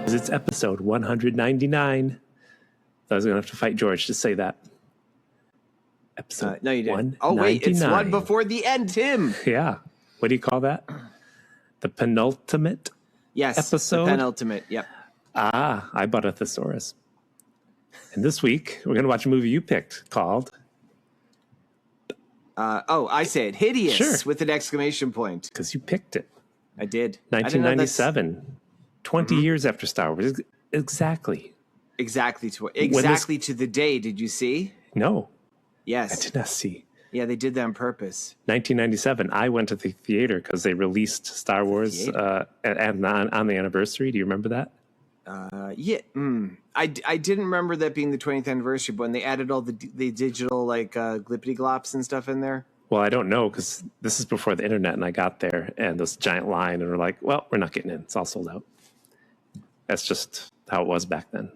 because it's episode 199. I was going to have to fight George to say that. Episode no, you didn't. Oh, wait, it's one before the end, Tim. Yeah. What do you call that? The penultimate episode? The penultimate, yep. I bought a thesaurus. And this week, we're going to watch a movie you picked called... I say it. Hideous, with an exclamation point. Because you picked it. I did. 1997. 20 years after Star Wars. Exactly. Exactly to the day, did you see? No. Yes. I did not see. Yeah, they did that on purpose. 1997. I went to the theater because they released Star Wars on the anniversary. Do you remember that? Yeah. I didn't remember that being the 20th anniversary, but when they added all the digital glippity glops and stuff in there. Well, I don't know because this is before the internet, and I got there and this giant line, and we're like, well, we're not getting in. It's all sold out. That's just how it was back then.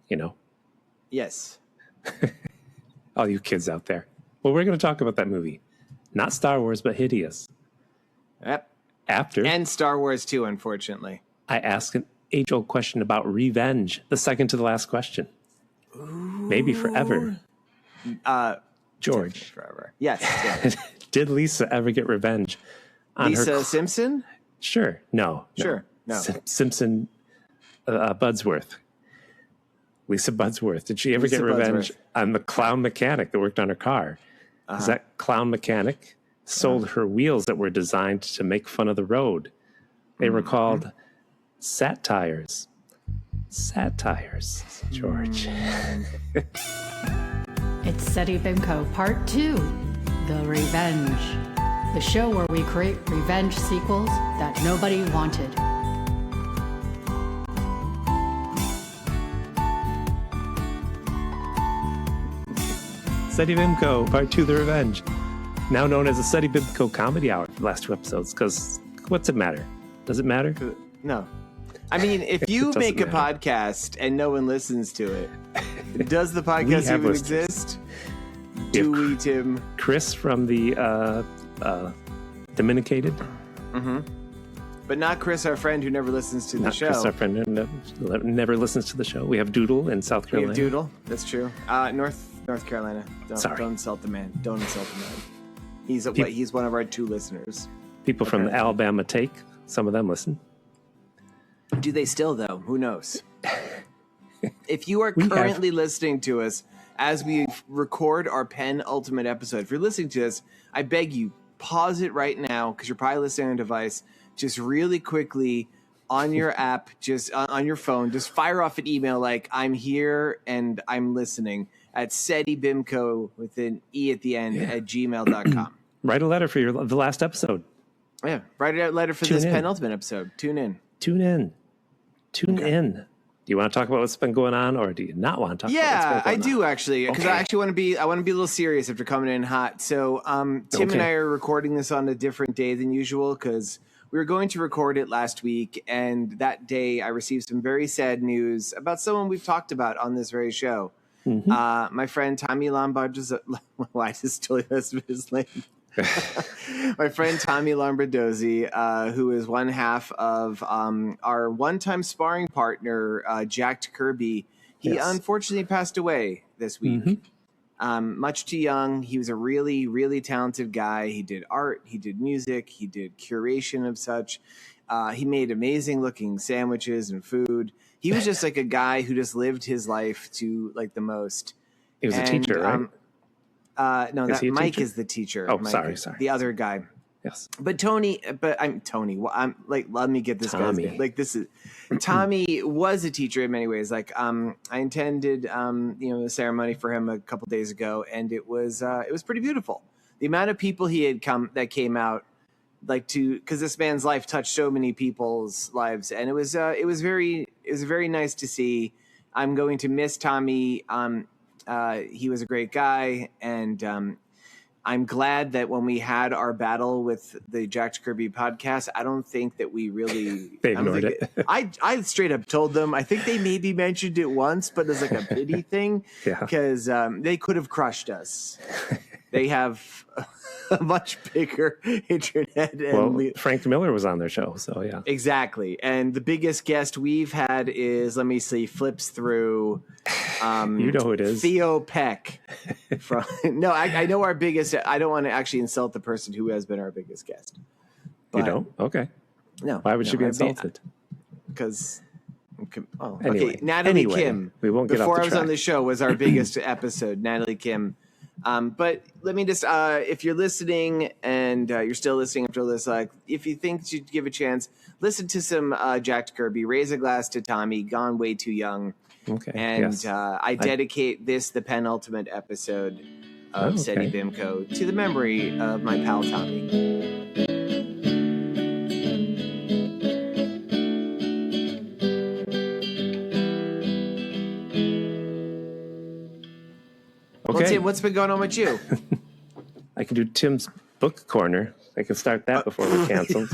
You know? Yes. All you kids out there. Well, we're going to talk about that movie. Not Star Wars, but Hideous. Yep. And Star Wars 2, unfortunately. I asked an age-old question about revenge. The second to the last question. Ooh. Maybe forever. George. Forever. Yes. Did Lisa ever get revenge on Lisa Simpson? Sure. No. Sure. No. Simpson Budsworth. Lisa Budsworth. Did she ever get revenge on the clown mechanic that worked on her car? Because that clown mechanic sold her wheels that were designed to make fun of the road. They were called satires. Satires, George. It's SETI BIMCO Part 2, The Revenge. The show where we create revenge sequels that nobody wanted. SETI BIMCO, Part 2, The Revenge. Now known as the SETI BIMCO Comedy Hour for the last two episodes, because what's it matter? Does it matter? No. I mean, if you make a podcast and no one listens to it, does the podcast even exist? Do we, Tim? Chris from the Dominicated. Mm-hmm. But not Chris, our friend who never listens to the show. Chris, our friend who never listens to the show. We have Doodle in South Carolina. We have Doodle. That's true. North Carolina. Don't insult the man. Don't insult the man. He's one of our 2 listeners. People from the Alabama Take. Some of them listen. Do they still, though? Who knows? If you are currently listening to us as we record our penultimate episode, if you're listening to us, I beg you, pause it right now because you're probably listening on a device. Just really quickly on your app, just on your phone, just fire off an email like, I'm here and I'm listening at setibimco with an E at the end at gmail.com. Write a letter for the last episode. Yeah, write a letter for this penultimate episode. Tune in. Do you want to talk about what's been going on, or do you not want to talk about what's been going on? Yeah, I do actually, because I actually want to be a little serious after coming in hot. So Tim and I are recording this on a different day than usual because we were going to record it last week, and that day I received some very sad news about someone we've talked about on this very show. Mm-hmm. My friend Tommy Lombardiz. Why just totally messed with his name? My friend Tommy Lombardiz, who is one half of our one-time sparring partner, Jack Kirby. He unfortunately passed away this week. Much too young. He was a really, really talented guy. He did art. He did music. He did curation of such. He made amazing-looking sandwiches and food. He was just like a guy who just lived his life to like the most. He was a teacher, right? No, that Mike is the teacher. Oh, Mike, sorry. The other guy. Yes. But I'm Tony. Well, I'm like, let me get this guy's name. Like this is Tommy was a teacher in many ways. Like, I attended, the ceremony for him a couple days ago, and it was pretty beautiful. The amount of people that came out, because this man's life touched so many people's lives, and it was very nice to see. I'm going to miss Tommy. He was a great guy, and I'm glad that when we had our battle with the Jack Kirby podcast, I don't think that we really they ignored it. I straight up told them. I think they maybe mentioned it once, but as like a pity thing, because they could have crushed us. They have a much bigger internet. And Frank Miller was on their show, so yeah. Exactly. And the biggest guest we've had is, let me see, flips through. You know who it is. Theo Peck. No, I know our biggest. I don't want to actually insult the person who has been our biggest guest. But, you don't? Okay. No. Why would you be insulted? Because... Anyway, okay, Natalie Kim. We won't get before off the I was track. on the show was our biggest episode, Natalie Kim. But let me just, if you're listening and you're still listening after this, if you think you'd give a chance, listen to some Jack Kirby, Raise a Glass to Tommy, Gone Way Too Young. Okay. And yes. I dedicate the penultimate episode of SETI BIMCO to the memory of my pal Tommy. Okay. Well, Tim, what's been going on with you? I can do Tim's book corner. I can start that before we're canceled.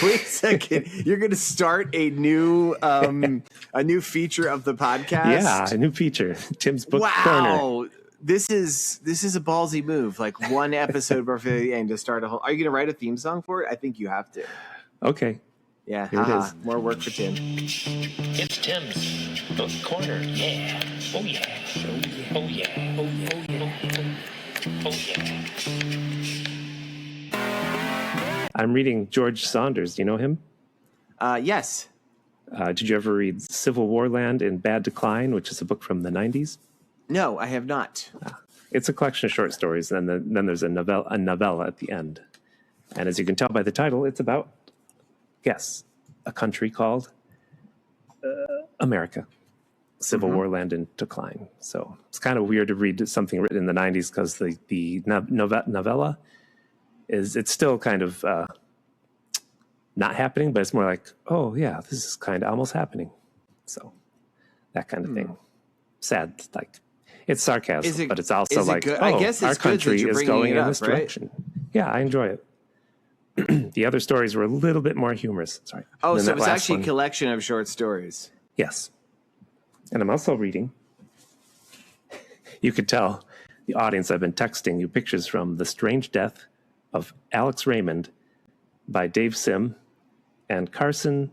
Wait a second. You're going to start a new feature of the podcast? Yeah, a new feature. Tim's book corner. Wow. This is a ballsy move. Like one episode before the end to start a whole. Are you going to write a theme song for it? I think you have to. Okay. Yeah. Here it is. More work for Tim. It's Tim's book corner. Yeah. Oh yeah. Oh yeah. Oh yeah. Oh yeah. Oh yeah. I'm reading George Saunders. Do you know him? Yes. Did you ever read Civil War Land in Bad Decline, which is a book from the 90s? No, I have not. It's a collection of short stories, and then there's a novella at the end. And as you can tell by the title, it's about, guess, a country called America. Civil War Land in Decline. So it's kind of weird to read something written in the 90s because the novella it's still kind of not happening, but it's more like, oh yeah, this is kind of almost happening. So that kind of thing. Sad, like it's sarcasm, but it's also like, good? oh, I guess our it's good that country you're is bringing going it in up, this right? direction. Yeah, I enjoy it. The other stories were a little bit more humorous. Sorry. Oh, so it's actually a collection of short stories. Yes. And I'm also reading. You could tell the audience I've been texting you pictures from The Strange Death of Alex Raymond by Dave Sim and Carson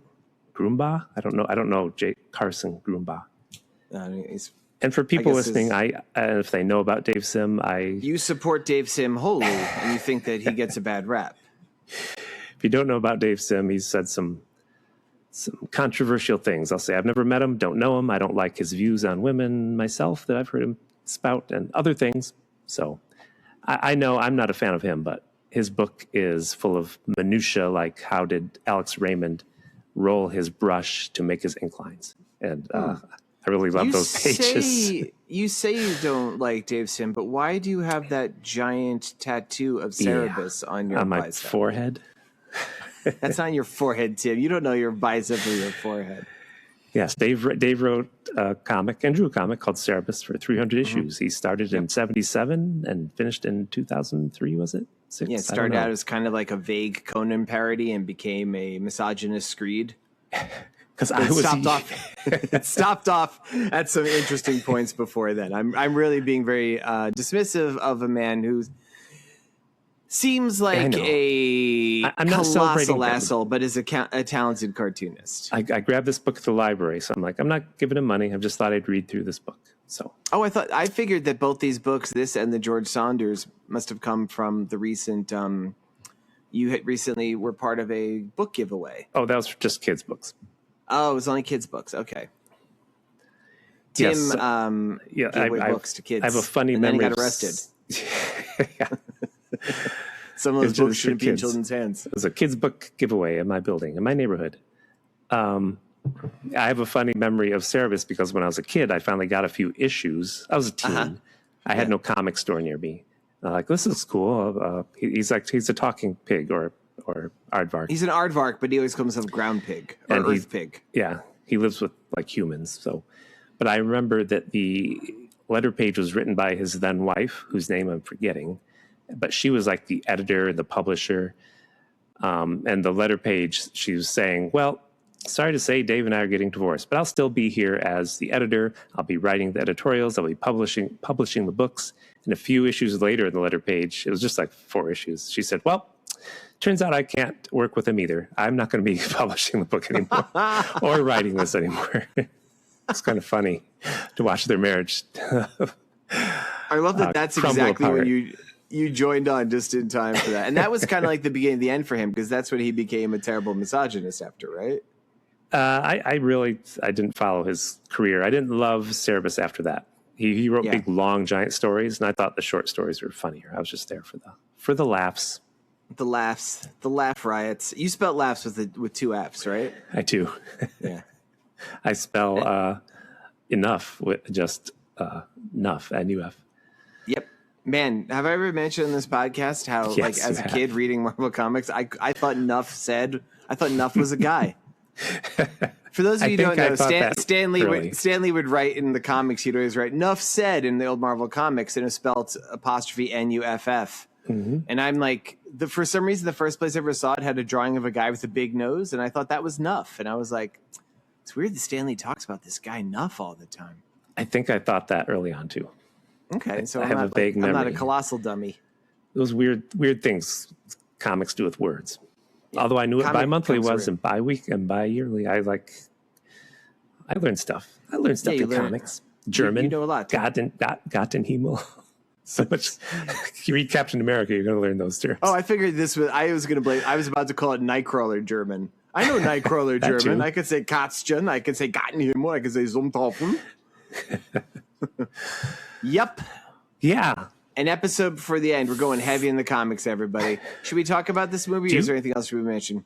Grumbaugh. I don't know Carson Grumbaugh. And for people listening, if they know about Dave Sim, you support Dave Sim wholly, and you think that he gets a bad rap. If you don't know about Dave Sim, he's said some controversial things. I'll say I've never met him, don't know him. I don't like his views on women myself that I've heard him spout and other things. So I know I'm not a fan of him, but his book is full of minutia, like how did Alex Raymond roll his brush to make his ink lines. And I really love those pages. You say you don't like Dave Sim, but why do you have that giant tattoo of Cerebus on your my bicep? forehead? That's not your forehead, Tim. You don't know your bicep or your forehead. Yes, Dave wrote a comic and drew a comic called Cerebus for 300 issues. He started in 1977 and finished in 2003, was it? 6? Yeah, it started out as kind of like a vague Conan parody and became a misogynist screed. Because it stopped off at some interesting points before then. I'm really being very dismissive of a man who seems like I'm not colossal asshole, but is a talented cartoonist. I grabbed this book at the library, so I'm like, I'm not giving him money. I just thought I'd read through this book. So I figured that both these books, this and the George Saunders, must have come from the recent. You had recently were part of a book giveaway. Oh, that was just kids' books. Oh, it was only kids' books. Okay. Tim, yes. gave away books to kids. I have a funny and memory. Then he got arrested. Some of those books shouldn't be in children's hands. It was a kids' book giveaway in my building, in my neighborhood. I have a funny memory of Cerebus because when I was a kid, I finally got a few issues. I was a teen. I had no comic store near me. I'm like, this is cool. He's a talking pig or aardvark. He's an aardvark, but he always calls himself ground pig or earth pig. Yeah, he lives with like humans. So, but I remember that the letter page was written by his then wife, whose name I'm forgetting, but she was like the editor and the publisher. And the letter page, she was saying, well, sorry to say Dave and I are getting divorced, but I'll still be here as the editor. I'll be writing the editorials. I'll be publishing the books. And a few issues later in the letter page, it was just like 4 issues. She said, well, turns out I can't work with him either. I'm not going to be publishing the book anymore or writing this anymore. It's kind of funny to watch their marriage. I love that that's exactly when you joined on just in time for that. And that was kind of like the beginning of the end for him, because that's when he became a terrible misogynist after, right? I didn't follow his career. I didn't love Cerebus after that. He wrote big, long, giant stories, and I thought the short stories were funnier. I was just there for the laughs. The laughs, the laugh riots. You spelled laughs with 2 F's, right? I do. Yeah. I spell enough with just nuff, N-U-F. Yep. Man, have I ever mentioned in this podcast how, like, as a kid reading Marvel Comics, I thought Nuff was a guy. For those of you who don't know, Stanley would write in the comics, he'd always write Nuff said in the old Marvel Comics, and it was spelled apostrophe N-U-F-F. Mm-hmm. And I'm like, for some reason, the first place I ever saw it had a drawing of a guy with a big nose, and I thought that was Nuff. And I was like, it's weird that Stanley talks about this guy Nuff all the time. I think I thought that early on, too. Okay, so I have a vague memory. I'm not a colossal dummy. Those weird things comics do with words. Although I knew what bi-monthly was, and bi-week and bi-yearly, I learned stuff. I learned stuff in comics. German. You know a lot. Garten Himmel. So much. You read Captain America, you're going to learn those terms. Oh, I figured I was about to call it Nightcrawler German. I know Nightcrawler German. I could say Katzchen. I could say Garten Himmel. I could say Zumtaufen. Yep. Yeah. An episode before the end. We're going heavy in the comics, everybody. Should we talk about this movie, or is there anything else we mention?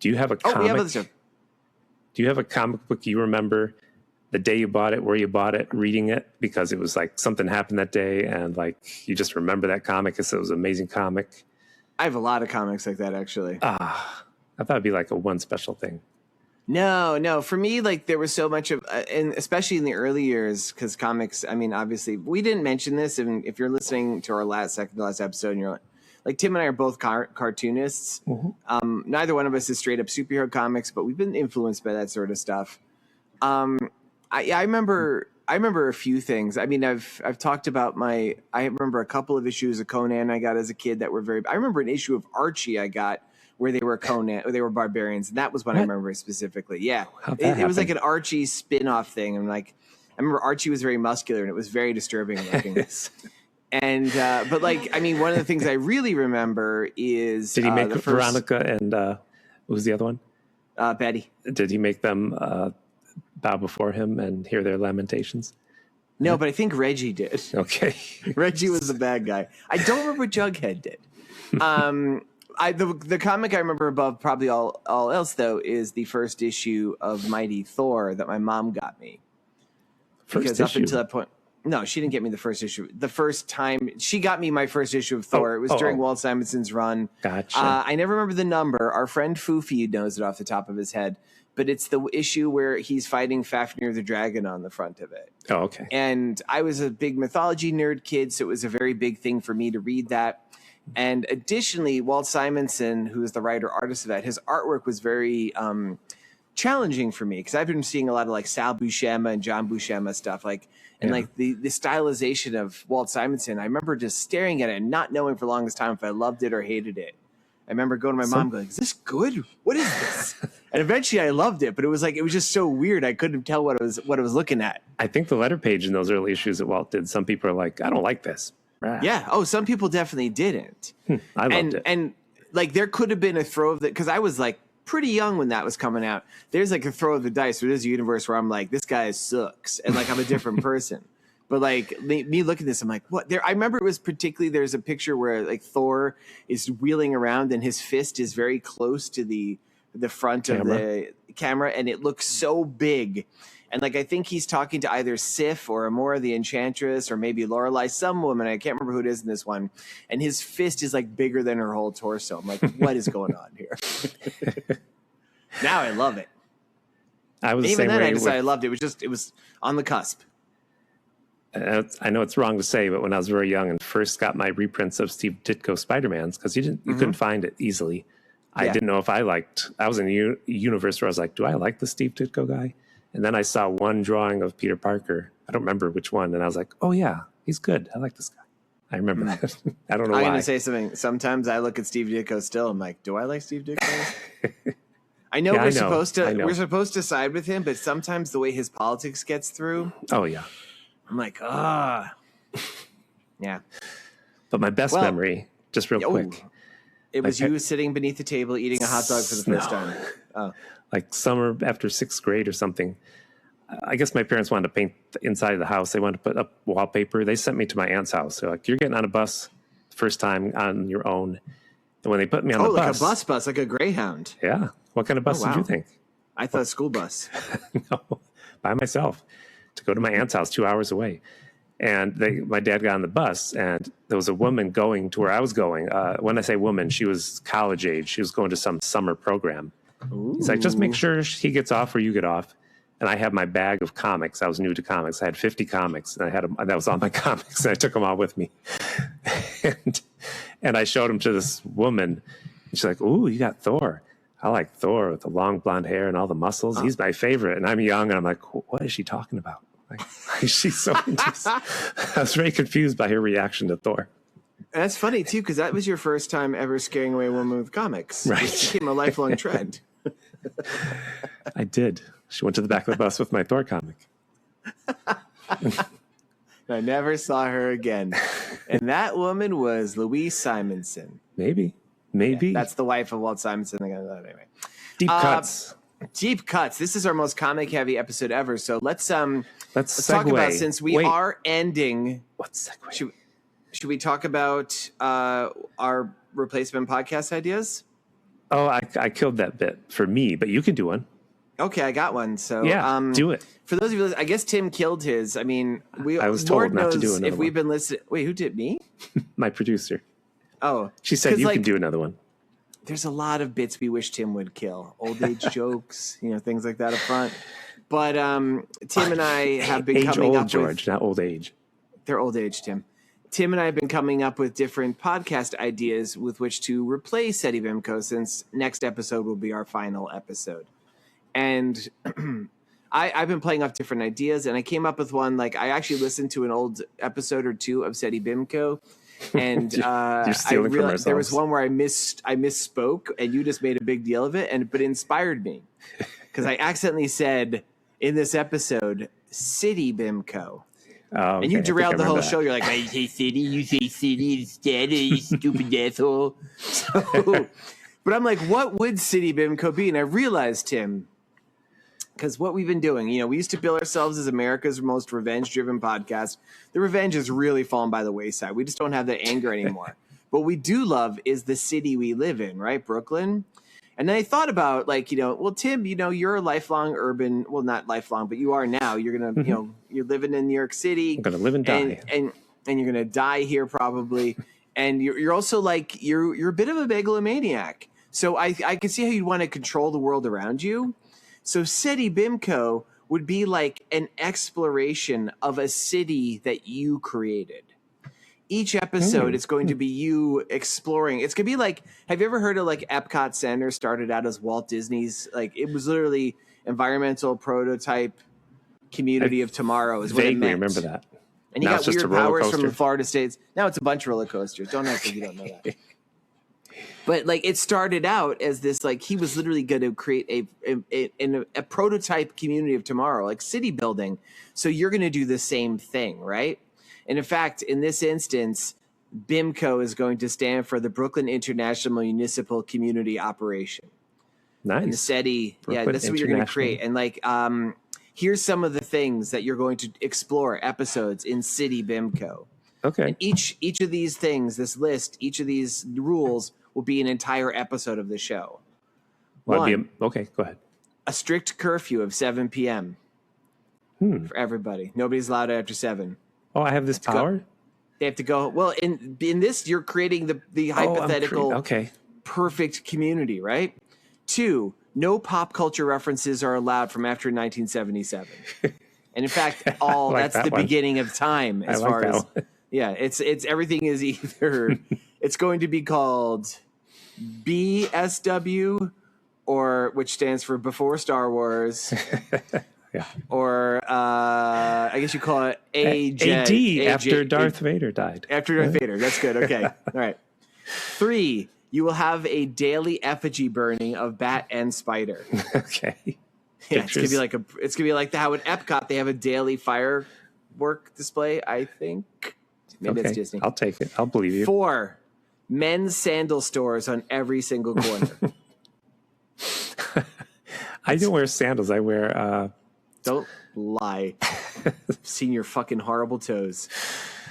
Do you have a comic? Oh, we have other stuff. Do you have a comic book you remember the day you bought it, where you bought it, reading it, because it was like something happened that day, and like you just remember that comic because it was an amazing comic? I have a lot of comics like that, actually. I thought it'd be like a one special thing. No. For me, like, there was so much of, and especially in the early years, because comics, I mean, obviously, we didn't mention this, and if you're listening to our second to last episode, and you're like Tim and I are both cartoonists. Mm-hmm. Neither one of us is straight up superhero comics, but we've been influenced by that sort of stuff. I remember a few things. I mean, I've talked about I remember a couple of issues of Conan I got as a kid that were I remember an issue of Archie I got where they were they were barbarians, and that was what I remember specifically. Yeah, it was like an Archie spin-off thing, and like I remember Archie was very muscular, and it was very disturbing looking. And but like, I mean, one of the things I really remember is did he make Veronica and what was the other one? Betty. Did he make them bow before him and hear their lamentations? No, but I think Reggie did. Okay, Reggie was the bad guy. I don't remember what Jughead did. The comic I remember above probably all else, though, is the first issue of Mighty Thor that my mom got me. Because up until that point, no, she didn't get me the first issue. The first time she got me my first issue of Thor, it was during Walt Simonson's run. Gotcha. I never remember the number. Our friend Foofy knows it off the top of his head, but it's the issue where he's fighting Fafnir the Dragon on the front of it. Oh, okay. And I was a big mythology nerd kid, so it was a very big thing for me to read that. And additionally, Walt Simonson, who is the writer-artist of that, his artwork was very challenging for me because I've been seeing a lot of like Sal Buscema and John Buscema stuff, like like the stylization of Walt Simonson. I remember just staring at it and not knowing for the longest time if I loved it or hated it. I remember going to my mom going, "Is this good? What is this?" And eventually I loved it, but it was just so weird. I couldn't tell what I was looking at. I think the letter page in those early issues that Walt did, some people are like, "I don't like this." Yeah. Oh, some people definitely didn't. I loved it. And like there could have been a throw of the, because I was like pretty young when that was coming out. There's like a throw of the dice. There's a universe where I'm like, this guy sucks, and like I'm a different person. But like me looking at this, I'm like, what? I remember it was particularly, there's a picture where like Thor is wheeling around and his fist is very close to the front of the camera, and it looks so big. And like I think he's talking to either Sif or Amora the Enchantress or maybe Lorelei, some woman. I can't remember who it is in this one. And his fist is like bigger than her whole torso. I'm like, what is going on here? Now I love it. I was even then I decided I loved it. It was on the cusp. I know it's wrong to say, but when I was very young and first got my reprints of Steve Ditko Spider-Mans, because you couldn't find it easily. I didn't know if I was in a universe where I was like, do I like the Steve Ditko guy? And then I saw one drawing of Peter Parker. I don't remember which one. And I was like, oh, yeah, he's good. I like this guy. I remember that. I don't know why. I'm going to say something. Sometimes I look at Steve Ditko still. I'm like, do I like Steve Ditko? I know we're supposed to side with him, but sometimes the way his politics gets through. Oh yeah. I'm like, yeah. But my best memory, just real quick. It was you sitting beneath the table eating a hot dog for the first time. Oh. Like summer after 6th grade or something. I guess my parents wanted to paint the inside of the house. They wanted to put up wallpaper. They sent me to my aunt's house. They're like, you're getting on a bus first time on your own. And when they put me on the bus. Like a bus, like a Greyhound. Yeah. What kind of bus did you think? I thought school bus. No, by myself to go to my aunt's house 2 hours away. And my dad got on the bus, and there was a woman going to where I was going. When I say woman, she was college age. She was going to some summer program. Ooh. He's like, just make sure he gets off or you get off. And I had my bag of comics. I was new to comics. I had 50 comics, and that was all my comics. And I took them all with me. and I showed them to this woman. And she's like, ooh, you got Thor. I like Thor with the long blonde hair and all the muscles. Oh. He's my favorite. And I'm young, and I'm like, what is she talking about? Like, she's so interested. I was very confused by her reaction to Thor. That's funny, too, because that was your first time ever scaring away a woman with comics. Right. It became a lifelong trend. I did. She went to the back of the bus with my Thor comic. I never saw her again. And that woman was Louise Simonson. Maybe. Yeah, that's the wife of Walt Simonson. Anyway. Deep cuts. Deep cuts. This is our most comic-heavy episode ever. So let's talk segue. about, since we are ending. What's segue? Should we talk about our replacement podcast ideas? Oh, I killed that bit for me, but you can do one. Okay, I got one. So yeah, do it. For those of you, I guess Tim killed his. I mean, I was told not to do another if we've been listening. Wait, who did me? My producer. Oh, she said you can do another one. There's a lot of bits we wish Tim would kill. Old age jokes, things like that up front. But Tim and I have been coming up with George, not old age. They're old age, Tim. Tim and I have been coming up with different podcast ideas with which to replace Eddie Bimco, since next episode will be our final episode. And I've been playing off different ideas, and I came up with one. Like, I actually listened to an old episode or two of Seti Bimco, and You're stealing from ourselves. There was one where I misspoke, and you just made a big deal of it, but it inspired me because I accidentally said in this episode City Bimco. Oh, okay. And you derailed the whole show. You're like, I say city, you say city instead, you stupid asshole. So, but I'm like, what would City Bimco be? And I realized, Tim, because what we've been doing, we used to bill ourselves as America's most revenge-driven podcast. The revenge has really fallen by the wayside. We just don't have that anger anymore. What we do love is the city we live in, right? Brooklyn. And then I thought about, well, Tim, you're a lifelong urban, well, not lifelong, but you are now. You're going to, you're living in New York City. I'm going to live and die. And you're going to die here probably. And you're also you're a bit of a megalomaniac. So I can see how you'd want to control the world around you. So City Bimco would be like an exploration of a city that you created. Each episode is going to be you exploring. It's going to be like, have you ever heard of Epcot Center started out as Walt Disney's, it was literally environmental prototype community of tomorrow is what it meant. Remember that. And you got weird powers from the Florida states. Now it's a bunch of roller coasters. Don't act like you don't know that. But it started out as this, he was literally going to create a prototype community of tomorrow, city building. So you're going to do the same thing, right? And in fact, in this instance, BIMCO is going to stand for the Brooklyn International Municipal Community Operation. Nice. And the SETI, that's what you're going to create. And here's some of the things that you're going to explore episodes in City BIMCO. Okay. And each of these things, this list, each of these rules will be an entire episode of the show. Okay, go ahead. A strict curfew of 7 p.m. For everybody. Nobody's allowed after 7. Oh, I have this power? They have to go. Well, in this, you're creating the hypothetical perfect community, right? 2, no pop culture references are allowed from after 1977. And in fact, that's the beginning of time as far as it's everything is either it's going to be called BSW, or which stands for Before Star Wars, Yeah. Or I guess you call it AD after Darth Vader died. After Darth Vader. That's good. Okay. All right. 3, you will have a daily effigy burning of bat and spider. Okay. Yeah, it's gonna be like how at Epcot they have a daily firework display, I think. Maybe it's Disney. I'll take it. I'll believe you. 4, men's sandal stores on every single corner. I don't wear sandals. I wear Don't lie. I've seen your fucking horrible toes.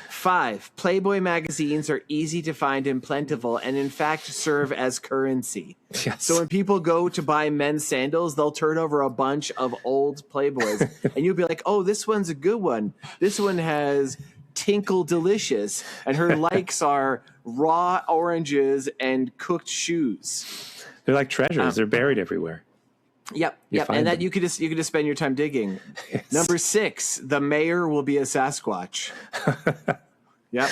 5, Playboy magazines are easy to find and plentiful, and in fact serve as currency. Yes. So when people go to buy men's sandals, they'll turn over a bunch of old Playboys, and you'll be like, "Oh, this one's a good one. This one has Tinkle Delicious, and her likes are raw oranges and cooked shoes." They're like treasures. They're buried everywhere. Yep. And that you could just spend your time digging. Yes. Number 6, the mayor will be a Sasquatch. Yep.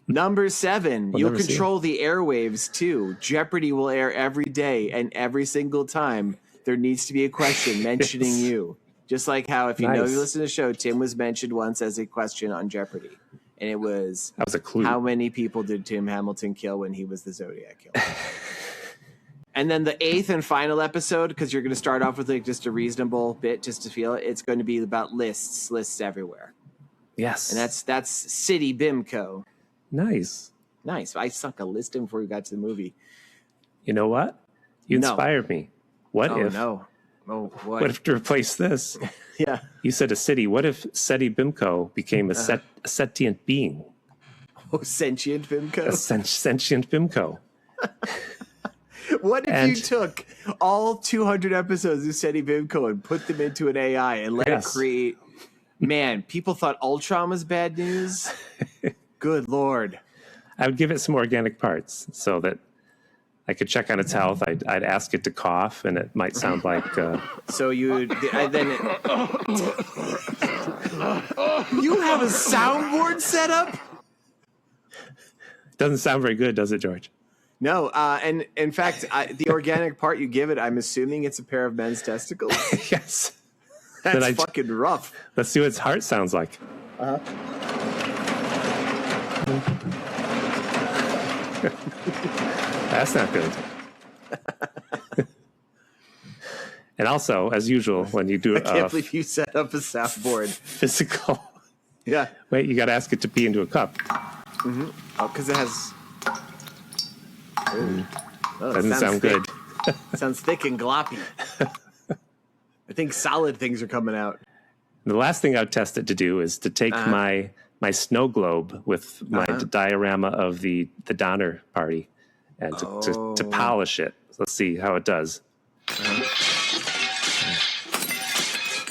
Number 7, you'll control the airwaves too. Jeopardy will air every day, and every single time there needs to be a question mentioning you. Just like how, if you know you listen to the show, Tim was mentioned once as a question on Jeopardy. And it was, that was a clue. How many people did Tim Hamilton kill when he was the Zodiac Killer? And then the 8th and final episode, because you're going to start off with like just a reasonable bit just to feel it, it's going to be about lists everywhere. Yes. And that's City Bimco. Nice. I sunk a list in before we got to the movie. You know what? You inspired me. What if to replace this? Yeah. You said a city. What if City Bimco became a sentient being? Oh, sentient Bimco? A sentient Bimco. What if you took all 200 episodes of City Bimco and put them into an AI and let it create... Man, people thought Ultron was bad news. Good Lord. I would give it some organic parts so that I could check on its health. I'd ask it to cough, and it might sound like... So you then... You have a soundboard set up? Doesn't sound very good, does it, George? No, and in fact, the organic part you give it, I'm assuming it's a pair of men's testicles. Yes. That's fucking rough. Let's see what its heart sounds like. That's not good. And also, as usual, when you do I can't believe you set up a soundboard. Physical. Yeah. Wait, you got to ask it to pee into a cup. Mm-hmm. Oh, because it has... Doesn't sound good. Sounds thick and gloppy. I think solid things are coming out. The last thing I've tested to do is to take my snow globe with my diorama of the Donner Party and to polish it. Let's see how it does.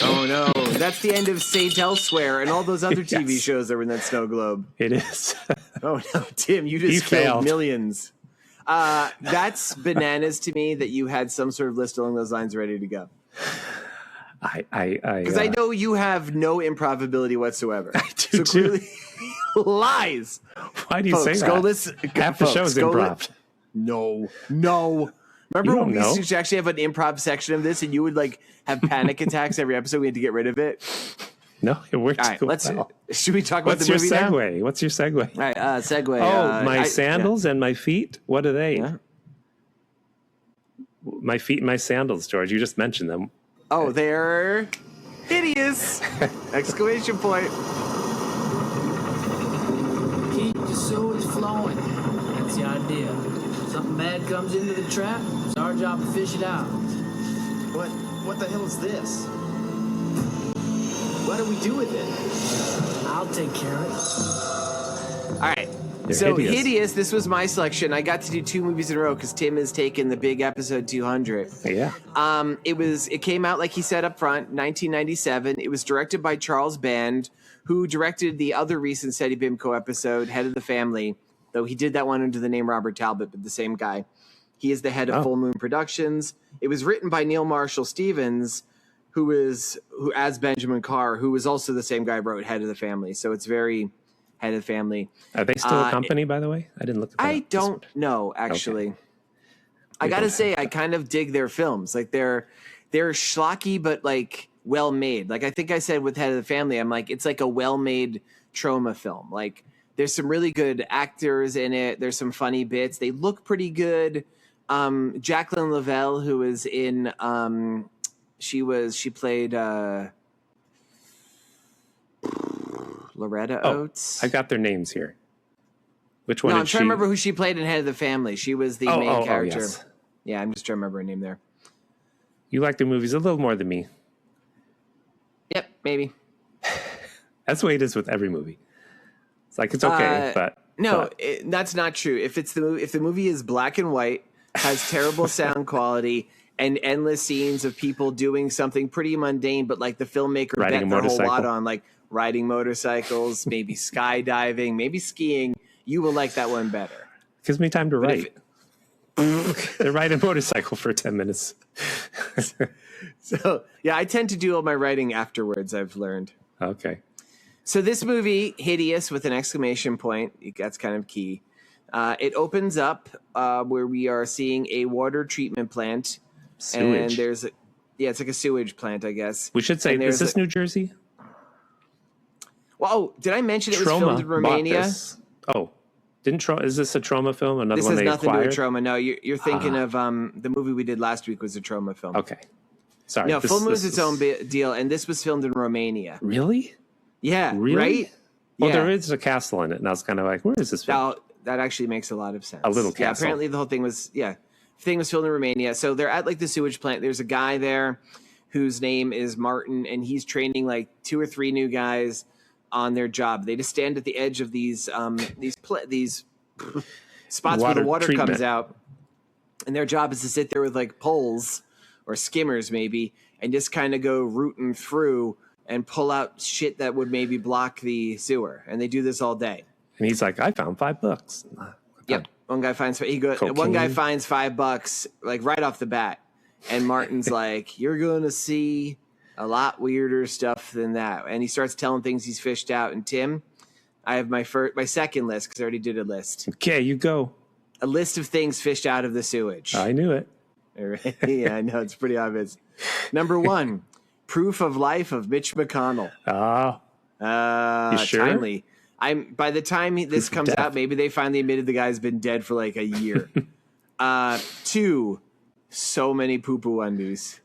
Oh no, that's the end of Sage Elsewhere and all those other TV shows that were in that snow globe. It is. Oh no, Tim, you just killed millions. That's bananas to me that you had some sort of list along those lines ready to go. Because I know you have no improv ability whatsoever. I do, so clearly, lies. Why do you say that? Go listen. Half the show is improv. No. Remember when we used to actually have an improv section of this, and you would like have panic attacks every episode? We had to get rid of it. No, it works. All right, should we talk about the movie now? What's your segue? All right, segue. Oh, my sandals and my feet. What are they? Yeah. My feet and my sandals, George. You just mentioned them. Oh, they're hideous! Exclamation point. Keep the sewage flowing. That's the idea. Something bad comes into the trap, it's our job to fish it out. What the hell is this? What do we do with it? I'll take care of it. All right. So Hideous, this was my selection. I got to do 2 movies in a row because Tim has taken the big episode 200. Yeah. It came out, like he said up front, 1997. It was directed by Charles Band, who directed the other recent City Bimco episode, Head of the Family, though he did that one under the name Robert Talbot, but the same guy. He is the head of Full Moon Productions. It was written by Neil Marshall Stevens, who as Benjamin Carr, who was also the same guy who wrote Head of the Family. So it's very Head of the Family. Are they still a company, by the way? I didn't look. I don't know, actually. Okay. I gotta say, I kind of dig their films. Like they're schlocky, but like well made. Like I think I said with Head of the Family, I'm like, it's like a well made trauma film. Like there's some really good actors in it. There's some funny bits. They look pretty good. Jacqueline Lavelle, who is in, she played Loretta Oates. I got their names here. Which one? No, I'm trying to remember who she played in Head of the Family. She was the main character. Yes. Yeah, I'm just trying to remember her name there. You like the movies a little more than me. Yep, maybe. That's the way it is with every movie. It's like it's okay, but no, that's not true. If the movie is black and white, has terrible sound quality, and endless scenes of people doing something pretty mundane, but like the filmmaker bet their whole lot on, like riding motorcycles, maybe skydiving, maybe skiing, you will like that one better. Gives me time to write. They ride a motorcycle for 10 minutes. So, yeah, I tend to do all my writing afterwards, I've learned. Okay. So this movie, Hideous with an exclamation point, that's kind of key. It opens up where we are seeing a water treatment plant. Sewage. And it's like a sewage plant, I guess. We should say, is this New Jersey? Well, did I mention it was filmed in Romania? Oh, is this a trauma film? Another this one has they nothing acquired? to do with trauma. No, you're thinking of the movie we did last week was a trauma film. Okay. Sorry. No, Full Moon's its own deal, and this was filmed in Romania. Really? Yeah. Really? Right? Well, yeah. there is a castle in it, and I was kind of like, where is this film? That actually makes a lot of sense. A little castle. Yeah, apparently the whole thing was, filmed in Romania. So they're at like the sewage plant. There's a guy there whose name is Martin, and he's training like 2 or 3 new guys on their job. They just stand at the edge of these spots where the water comes out, and their job is to sit there with like poles or skimmers maybe, and just kind of go rooting through and pull out shit that would maybe block the sewer. And they do this all day. And he's like, I found $5. Yep. One guy finds $5 like right off the bat. And Martin's like, you're going to see a lot weirder stuff than that. And he starts telling things he's fished out. And Tim, I have my second list because I already did a list. Okay, you go. A list of things fished out of the sewage. I knew it. Yeah, I know. It's pretty obvious. Number 1, proof of life of Mitch McConnell. You sure? Timely. By the time this comes out, maybe they finally admitted the guy's been dead for like a year. 2, so many poo-poo undies.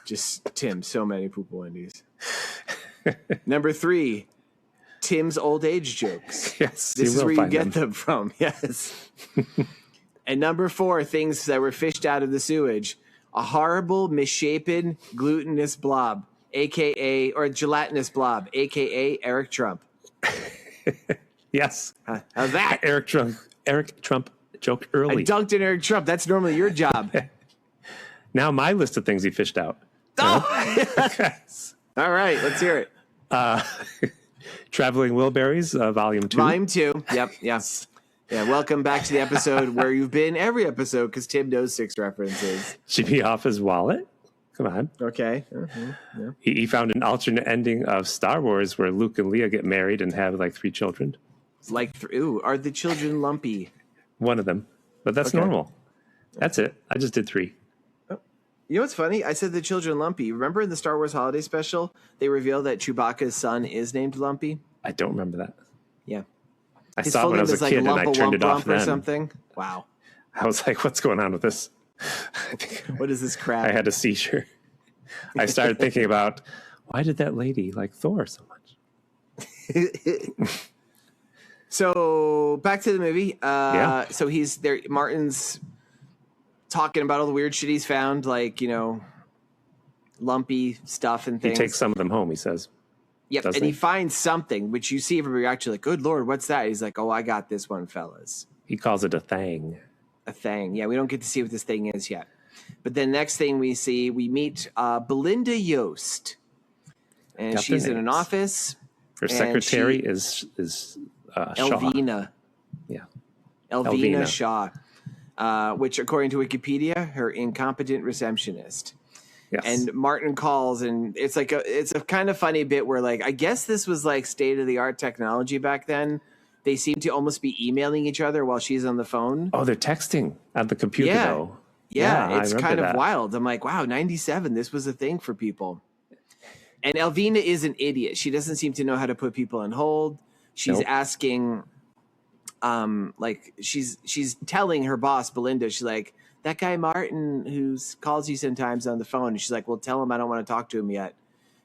Just Tim, so many poo-poo undies. Number 3, Tim's old age jokes. Yes, this is where you get them from. Yes. And number 4, things that were fished out of the sewage. A horrible, misshapen, glutinous blob, or gelatinous blob, a.k.a. Eric Trump. Yes. How's that? Eric Trump joked early. I dunked in Eric Trump. That's normally your job. Now my list of things he fished out. Oh! All right, let's hear it. Traveling Wilburys, Volume 2. Volume 2. Yep, yes. Yeah, welcome back to the episode where you've been every episode because Tim knows 6 references. Jimmy Hoffa's wallet. Come on. Okay. Yeah. He found an alternate ending of Star Wars where Luke and Leia get married and have like 3 children. Are the children lumpy? One of them. But that's normal. That's it. I just did 3. You know what's funny? I said the children lumpy. Remember in the Star Wars Holiday Special, they reveal that Chewbacca's son is named Lumpy? I don't remember that. Yeah. I saw it when I was a kid and I turned it off then. Or something. Wow. I was like, what's going on with this? What is this crap? I had a seizure. I started thinking about, why did that lady like Thor so much? So back to the movie. So he's there. Martin's talking about all the weird shit he's found, like, lumpy stuff and things. He takes some of them home, he says. Yep, and he finds something, which you see everybody actually like, good Lord, what's that? He's like, oh, I got this one, fellas. He calls it a thing. A thing. Yeah, we don't get to see what this thing is yet. But then next thing we meet Belinda Yost. And she's in an office. Her secretary is Elvina. Shaw. Yeah. Elvina Shaw. Which, according to Wikipedia, her incompetent receptionist. Yes. And Martin calls, and it's a kind of funny bit where, like, I guess this was like state of the art technology back then. They seem to almost be emailing each other while she's on the phone. Oh, they're texting at the computer, though. Yeah, it's kind of wild. I'm like, wow, 97, this was a thing for people. And Elvina is an idiot. She doesn't seem to know how to put people on hold. She's asking, she's telling her boss, Belinda, she's like, that guy Martin who calls you sometimes on the phone. And she's like, well, tell him I don't want to talk to him yet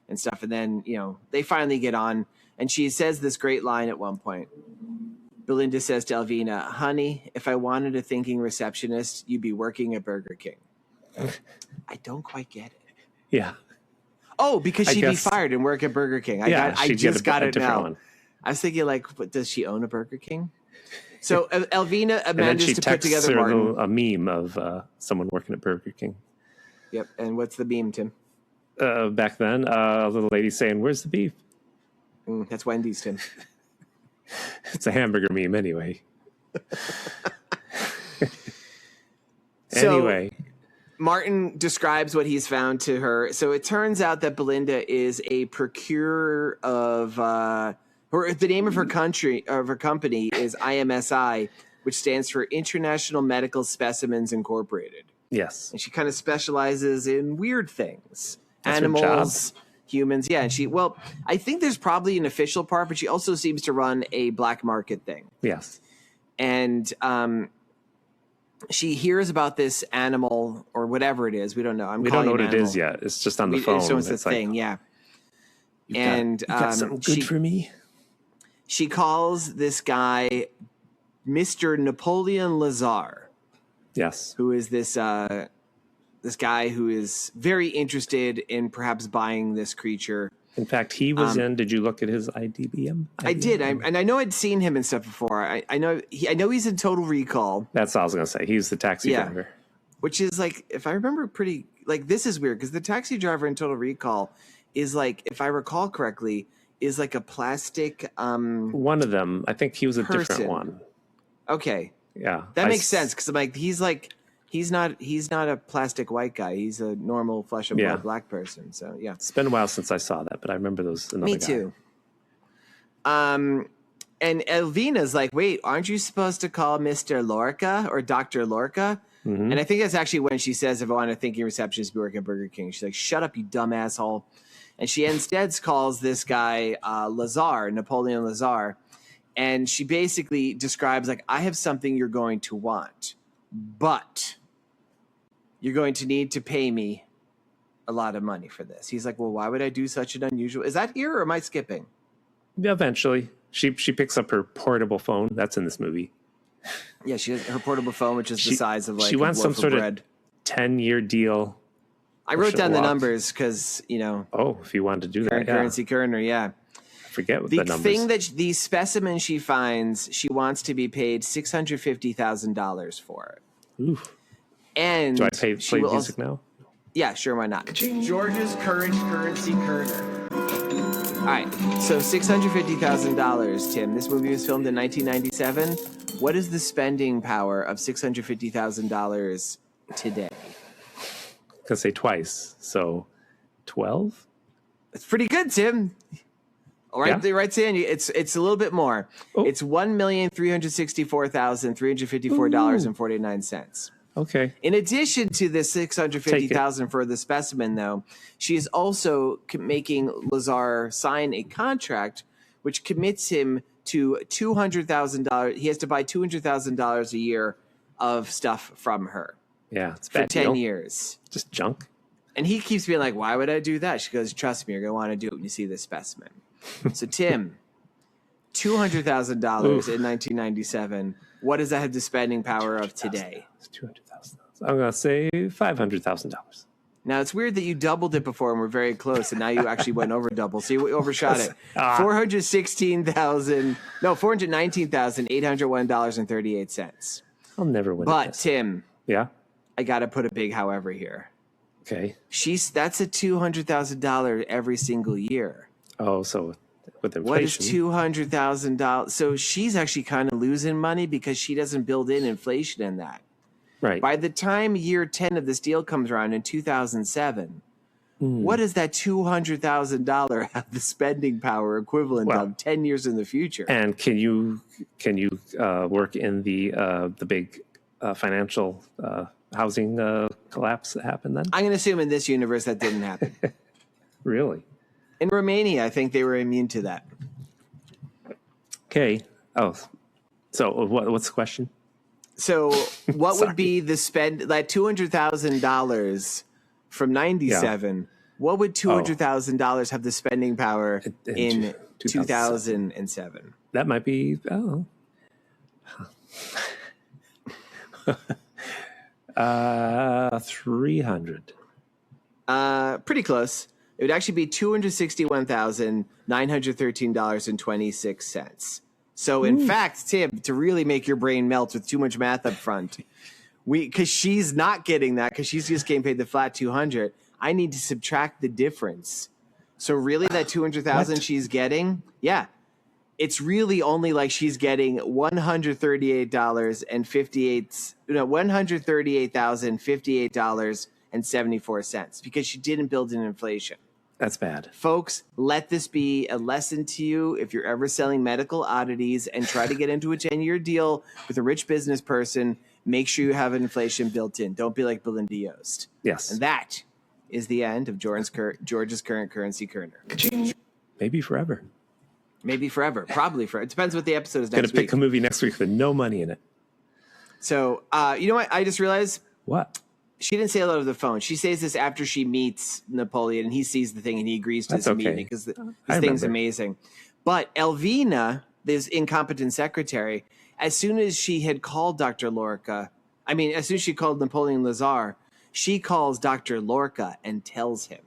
and stuff. And then, they finally get on. And she says this great line at one point. Belinda says to Elvina, honey, if I wanted a thinking receptionist, you'd be working at Burger King. I don't quite get it. Yeah. Oh, because she'd be fired and work at Burger King. I just got it now. One. I was thinking, does she own a Burger King? So Elvina manages to put together Martin. A meme of someone working at Burger King. Yep. And what's the meme, Tim? Back then, a little lady saying, where's the beef? That's Wendy's, Tim. It's a hamburger meme anyway. Anyway. Martin describes what he's found to her. So it turns out that Belinda is a procurer of the name of her company is IMSI, which stands for International Medical Specimens Incorporated. Yes. And she kind of specializes in weird things. That's animals, humans. Yeah. And I think there's probably an official part, but she also seems to run a black market thing. Yes. And she hears about this animal or whatever it is. We don't know. We don't know what it is yet. It's just on the phone. So it's a thing, yeah. You got something good for me? She calls this guy Mr. Napoleon Lazar. Yes. Who is this guy who is very interested in perhaps buying this creature. In fact, he was did you look at his IDBM? I did. And I know I'd seen him and stuff before. I know he's in Total Recall. That's all I was going to say. He's the taxi driver. Which is if I remember this is weird because the taxi driver in Total Recall is if I recall correctly, is a plastic. One of them. I think he was a different one. Okay. Yeah. That makes sense because he's not a plastic white guy. He's a normal flesh and blood black person. So yeah, it's been a while since I saw that, but I remember those. Me too. And Elvina's like, wait, aren't you supposed to call Mr. Lorca or Dr. Lorca? Mm-hmm. And I think that's actually when she says, if I want to think your receptionist be working at Burger King, she's like, shut up, you dumb asshole. And she instead calls this guy Lazar, Napoleon Lazar. And she basically describes I have something you're going to want, but you're going to need to pay me a lot of money for this. He's like, well, why would I do such an unusual? Is that here or am I skipping? Yeah, eventually. She picks up her portable phone. That's in this movie. Yeah, she has her portable phone, which is the size of she wants some sort of 10-year deal. I wrote down the numbers because, Oh, if you wanted to do that. Currency Kerner, yeah. I forget what the numbers. The thing that the specimen she finds, she wants to be paid $650,000 for it. Oof. And do I play music now? Yeah, sure, why not? George's Currency Kerner. All right, so $650,000, Tim. This movie was filmed in 1997. What is the spending power of $650,000 today? I could say twice. So 12? It's pretty good, Tim. All right, right, Sandy. It's a little bit more. Oh. It's $1,364,354.49. Okay. In addition to the $650,000 for the specimen, though, she is also making Lazar sign a contract which commits him to $200,000. He has to buy $200,000 a year of stuff from her. Yeah, it's for bad 10 deal. years. Just junk. And he keeps being like, "Why would I do that?" She goes, "Trust me, you're gonna want to do it when you see this specimen." So, Tim, $200,000 in 1997. What does that have the spending power of today? It's $200,000. I'm gonna say $500,000. Now it's weird that you doubled it before and we're very close, and now you actually went over double. So you overshot it. $419,801.38. I'll never win. But Tim, yeah, I got to put a big however here. Okay, that's a $200,000 every single year. Oh, so with inflation, what is $200,000? So she's actually kind of losing money because she doesn't build in inflation in that. Right. By the time year 10 of this deal comes around in 2007, what does that $200,000 have the spending power equivalent of 10 years in the future? And can you work in the big financial housing collapse that happened then? I'm going to assume in this universe that didn't happen. Really? In Romania, I think they were immune to that. Okay. Oh, so what's the question? So what would be the spend that $200,000 from 97? What would $200,000 have the spending power in 2007? That might be 300. Pretty close. It would actually be $261,913.26. So, in fact, Tim, to really make your brain melt with too much math up front, because she's not getting that because she's just getting paid the flat 200. I need to subtract the difference. So, really, that 200,000 she's getting, it's really only like she's getting $138,058.74 because she didn't build in inflation. That's bad. Folks, let this be a lesson to you if you're ever selling medical oddities and try to get into a 10-year deal with a rich business person. Make sure you have inflation built in. Don't be like Belinda Yost. Yes. And that is the end of George's current currency Kerner. Maybe forever. Maybe forever. Probably forever. It depends what the episode is next week. Gonna pick a movie next week with no money in it. So, you know what? I just realized. What? She didn't say it over the phone. She says this after she meets Napoleon, and he sees the thing, and he agrees to this meeting because this thing's amazing. But Elvina, this incompetent secretary, as soon as she had called Dr. Lorca, as soon as she called Napoleon Lazar, she calls Dr. Lorca and tells him.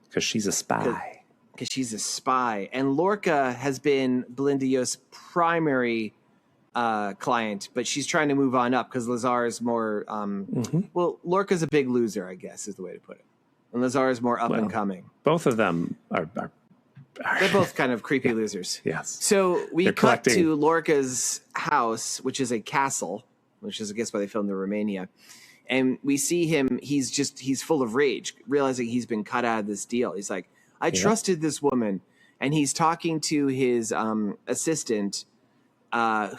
Because she's a spy. Because she's a spy. And Lorca has been Belinda Yost's primary client, but she's trying to move on up because Lazar is more well, Lorca's a big loser, I guess is the way to put it, and Lazar is more up and coming. Both of them are they're both kind of creepy losers. Yes. So we cut to Lorca's house, which is a castle, which is I guess why they filmed in Romania, and we see him. He's full of rage, realizing he's been cut out of this deal. He's like, I trusted this woman, and he's talking to his assistant,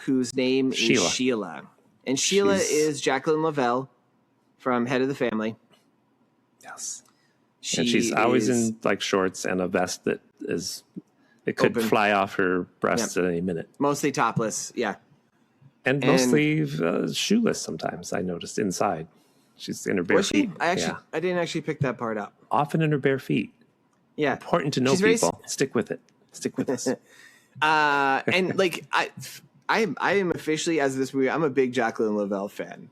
whose name is Sheila. And Sheila is Jacqueline Lavelle from Head of the Family. Yes. And she's always in like shorts and a vest that could fly off her breasts at any minute. Mostly topless, yeah. And mostly shoeless sometimes, I noticed inside. She's in her bare feet. I didn't actually pick that part up. Often in her bare feet. Yeah. Important to know, people. Stick with it. Stick with us. And like I am officially, as of this movie, I'm a big Jacqueline Lavelle fan.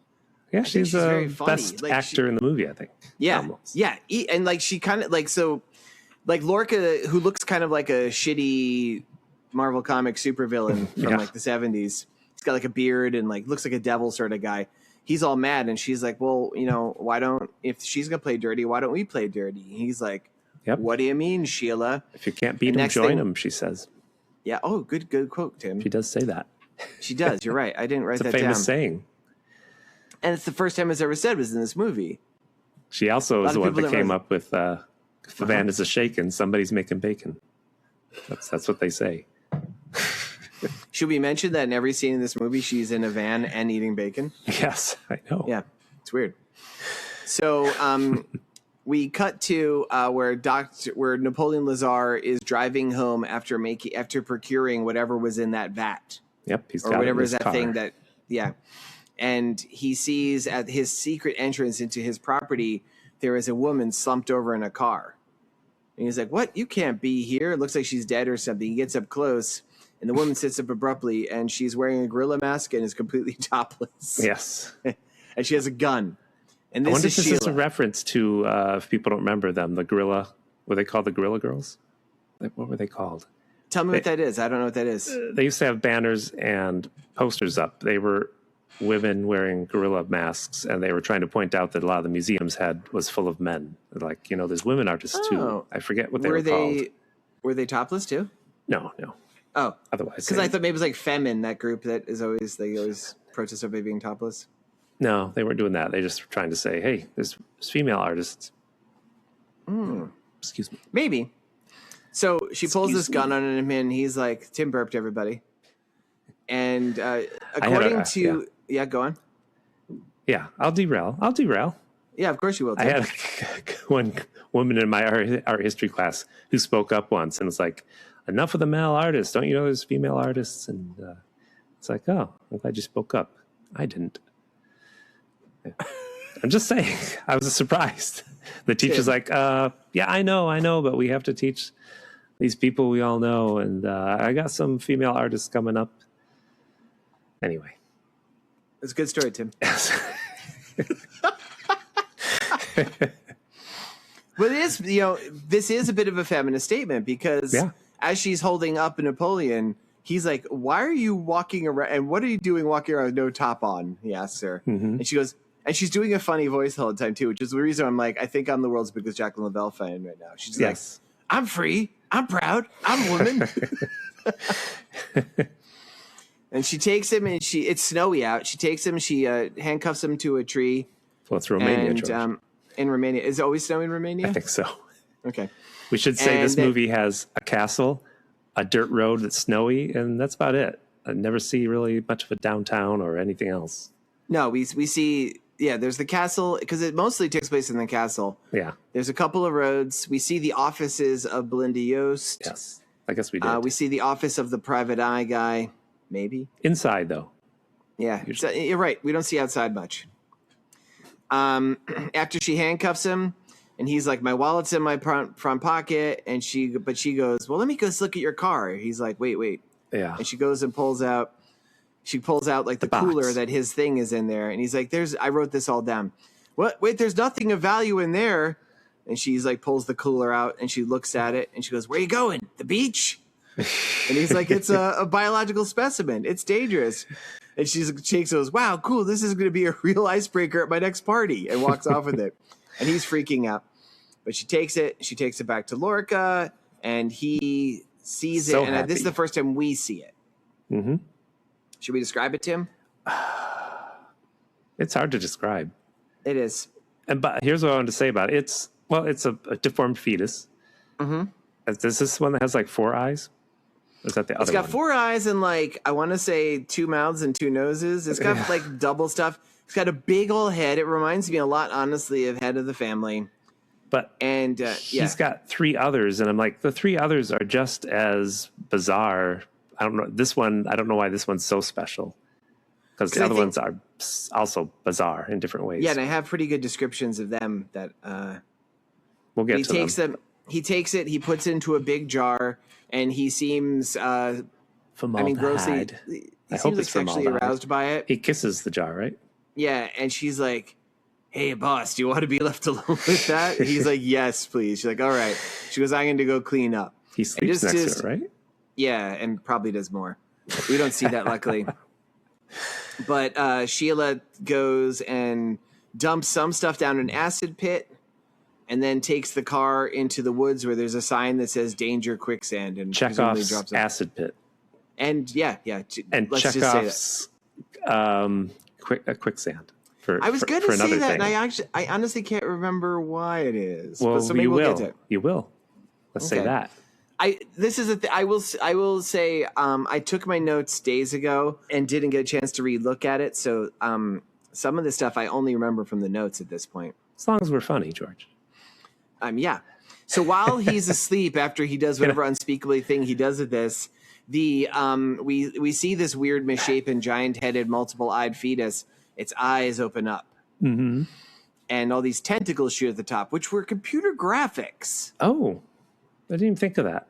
Yeah, she's the best actor in the movie, I think. Yeah, almost. Yeah, and like she kind of like Lorca, who looks kind of like a shitty Marvel comic supervillain from like the 70s. He's got like a beard and like looks like a devil sort of guy. He's all mad, and she's like, "Well, if she's gonna play dirty, why don't we play dirty?" And he's like, "What do you mean, Sheila? If you can't beat him, join him," she says. Yeah. Oh, good quote, Tim. She does say that. She does. You're right. I didn't write that down. It's a famous saying. And it's the first time it's ever said was in this movie. She also is the one that came up with if the van is a shaken, somebody's making bacon. That's what they say. Should we mention that in every scene in this movie, she's in a van and eating bacon? Yes, I know. Yeah, it's weird. So we cut to where Napoleon Lazar is driving home after procuring whatever was in that vat. Yep, he's got whatever is that car. thing that and he sees at his secret entrance into his property there is a woman slumped over in a car, and he's like, "What? You can't be here! It looks like she's dead or something." He gets up close, and the woman sits up abruptly, and she's wearing a gorilla mask and is completely topless. Yes, and she has a gun. And I wonder if this is a reference to, if people don't remember them, the gorilla. Were they called the Gorilla Girls? What were they called? Tell me what that is. I don't know what that is. They used to have banners and posters up. They were women wearing gorilla masks, and they were trying to point out that a lot of the museums was full of men. Like, there's women artists too. I forget what they were called. Were they topless too? No. Oh, otherwise, because I thought maybe it was like Femin, that group that is always protest over being topless. No, they weren't doing that. They just were trying to say, "Hey, there's female artists." Excuse me. Maybe. So she pulls this gun on him, and he's like, "Tim burped, everybody." And according to go on. Yeah, I'll derail. Yeah, of course you will, Tim. I had one woman in my art history class who spoke up once and was like, enough of the male artists. Don't you know there's female artists? And it's like, oh, I'm glad you spoke up. I didn't. I'm just saying, I was surprised. The teacher's like, yeah, I know, but we have to teach these people we all know. And I got some female artists coming up. Anyway. It's a good story, Tim. But it is, this is a bit of a feminist statement because as she's holding up Napoleon, he's like, why are you walking around? And what are you doing walking around with no top on? He asks her. And she goes, and she's doing a funny voice the whole time, too, which is the reason I'm like, I think I'm the world's biggest Jacqueline Lavelle fan right now. She's like, I'm free. I'm proud. I'm a woman. And she takes him, and it's snowy out. She takes him, she handcuffs him to a tree. Well, it's Romania, and, in Romania. Is it always snowy in Romania? I think so. Okay. We should say this movie has a castle, a dirt road that's snowy, and that's about it. I never see really much of a downtown or anything else. No, we see, there's the castle, because it mostly takes place in the castle. Yeah. There's a couple of roads. We see the offices of Belinda Yost. Yes, I guess we did. We see the office of the private eye guy, maybe. Inside, though. Yeah, you're right. We don't see outside much. After she handcuffs him, and he's like, my wallet's in my front pocket, and she goes, well, let me go look at your car. He's like, wait. Yeah. And she goes and pulls out like the cooler that his thing is in there. And he's like, I wrote this all down. What? Wait, there's nothing of value in there. And she's like, pulls the cooler out and she looks at it and she goes, where are you going? The beach? And he's like, it's a biological specimen. It's dangerous. And she goes, wow, cool. This is going to be a real icebreaker at my next party, and walks off with it. And he's freaking out. But she takes it back to Lorca, and he sees it. And this is the first time we see it. Mm-hmm. Should we describe it, Tim? It's hard to describe. It is. But here's what I wanted to say about it. It's a deformed fetus. Mm-hmm. Is this one that has like 4 eyes? Or is that the other one? It's got 4 eyes and I want to say 2 mouths and 2 noses. It's got like double stuff. It's got a big old head. It reminds me a lot, honestly, of Head of the Family. But he's got 3 others, and I'm like, the 3 others are just as bizarre. I don't know. This one, I don't know why this one's so special, because the other ones are also bizarre in different ways. Yeah, and I have pretty good descriptions of them that we'll get to them. He takes it, he puts it into a big jar, and he seems grossly. I hope seems sexually aroused by it. He kisses the jar, right? Yeah, and she's like, hey, boss, do you want to be left alone with that? He's like, yes, please. She's like, all right. She goes, I'm going to go clean up. He sleeps next to her, right? Yeah, and probably does more. We don't see that, luckily. But Sheila goes and dumps some stuff down an acid pit, and then takes the car into the woods where there's a sign that says "Danger Quicksand," and Chekhov's drops acid pit. And and let's Chekhov's quicksand. I was going to say that, thing. and I honestly can't remember why it is. Well, so maybe we'll get to it. You will. Let's say that. I will say I took my notes days ago and didn't get a chance to relook at it. So some of the stuff I only remember from the notes at this point. As long as we're funny, George. Yeah. So while he's asleep, after he does whatever unspeakably thing he does with this, we see this weird misshapen, giant-headed, multiple-eyed fetus. Its eyes open up. Mm-hmm. And all these tentacles shoot at the top, which were computer graphics. Oh, I didn't even think of that.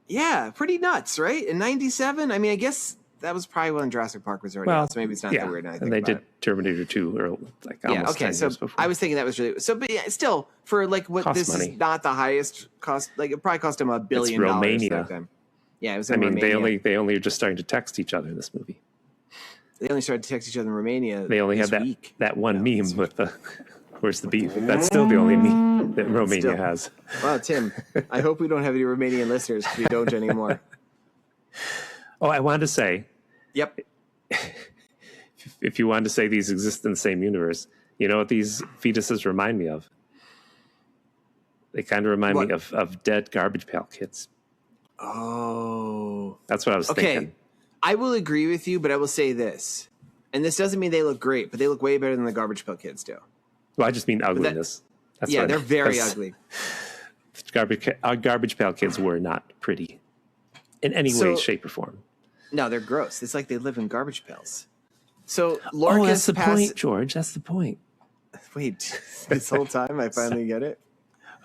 Yeah, pretty nuts, right? In 97? I mean, I guess that was probably when Jurassic Park was already out, so maybe it's not that weird. And they did Terminator 2 or almost 10 years before. I was thinking that was really... So, but still, for what cost this money. Is not the highest cost... it probably cost them $1 billion. It's Romania. Back then. Yeah, it was in Romania. They only are just starting to text each other in this movie. They only started to text each other in Romania. They only had that one meme with the where's the beef? That's still the only meme that Romania has. Wow, Tim, I hope we don't have any Romanian listeners because we don't anymore. Oh, I wanted to say. Yep. If you wanted to say these exist in the same universe, you know what these fetuses remind me of? They kind of remind me of dead Garbage Pail Kids. Oh. That's what I was thinking. I will agree with you, but I will say this. And this doesn't mean they look great, but they look way better than the Garbage Pail Kids do. Well, I just mean ugliness. That's yeah, they're very ugly. Garbage Pail Kids were not pretty in any way, shape, or form. No, they're gross. It's like they live in garbage pails. So Lorca. That's the point, George. That's the point. Wait, this whole time I finally get it.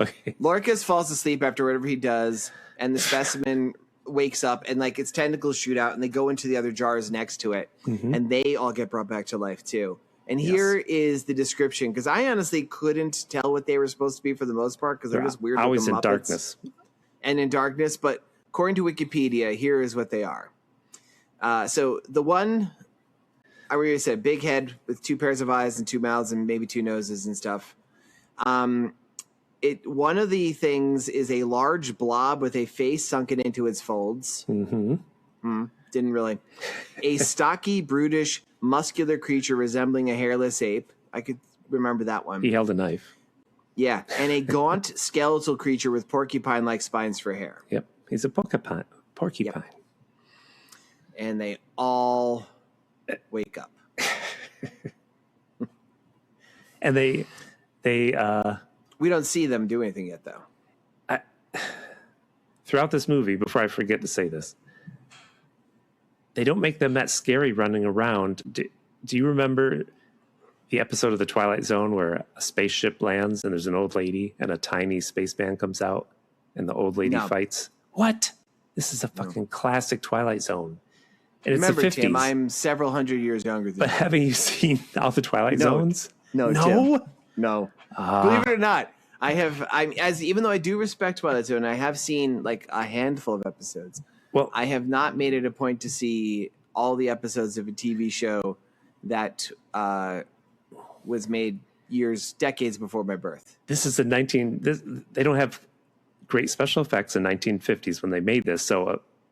Okay. Lorcas falls asleep after whatever he does, and the specimen wakes up, and like its tentacles shoot out, and they go into the other jars next to it, and they all get brought back to life too. And here is the description, because I honestly couldn't tell what they were supposed to be for the most part, because they're just weird. Always in darkness. And in darkness, but according to Wikipedia, here is what they are. So the one, I already said, big head with 2 pairs of eyes and 2 mouths and maybe 2 noses and stuff. One of the things is a large blob with a face sunken into its folds. Didn't really. A stocky, brutish, muscular creature resembling a hairless ape. I could remember that one. He held a knife. Yeah, and a gaunt, skeletal creature with porcupine-like spines for hair. Yep, he's a porcupine. Yep. And they all wake up. And they we don't see them do anything yet, though. Throughout this movie, before I forget to say this, they don't make them that scary running around. Do you remember the episode of The Twilight Zone where a spaceship lands and there's an old lady and a tiny spaceman comes out and the old lady fights? What? This is a fucking classic Twilight Zone. And Remember, it's the 50s. Tim, I'm several hundred years younger than you. But haven't you seen all the Twilight Zones? No. Believe it or not, even though I do respect Twilight Zone, I have seen like a handful of episodes. Well, I have not made it a point to see all the episodes of a TV show that was made decades before my birth. This is they don't have great special effects in 1950s when they made this. So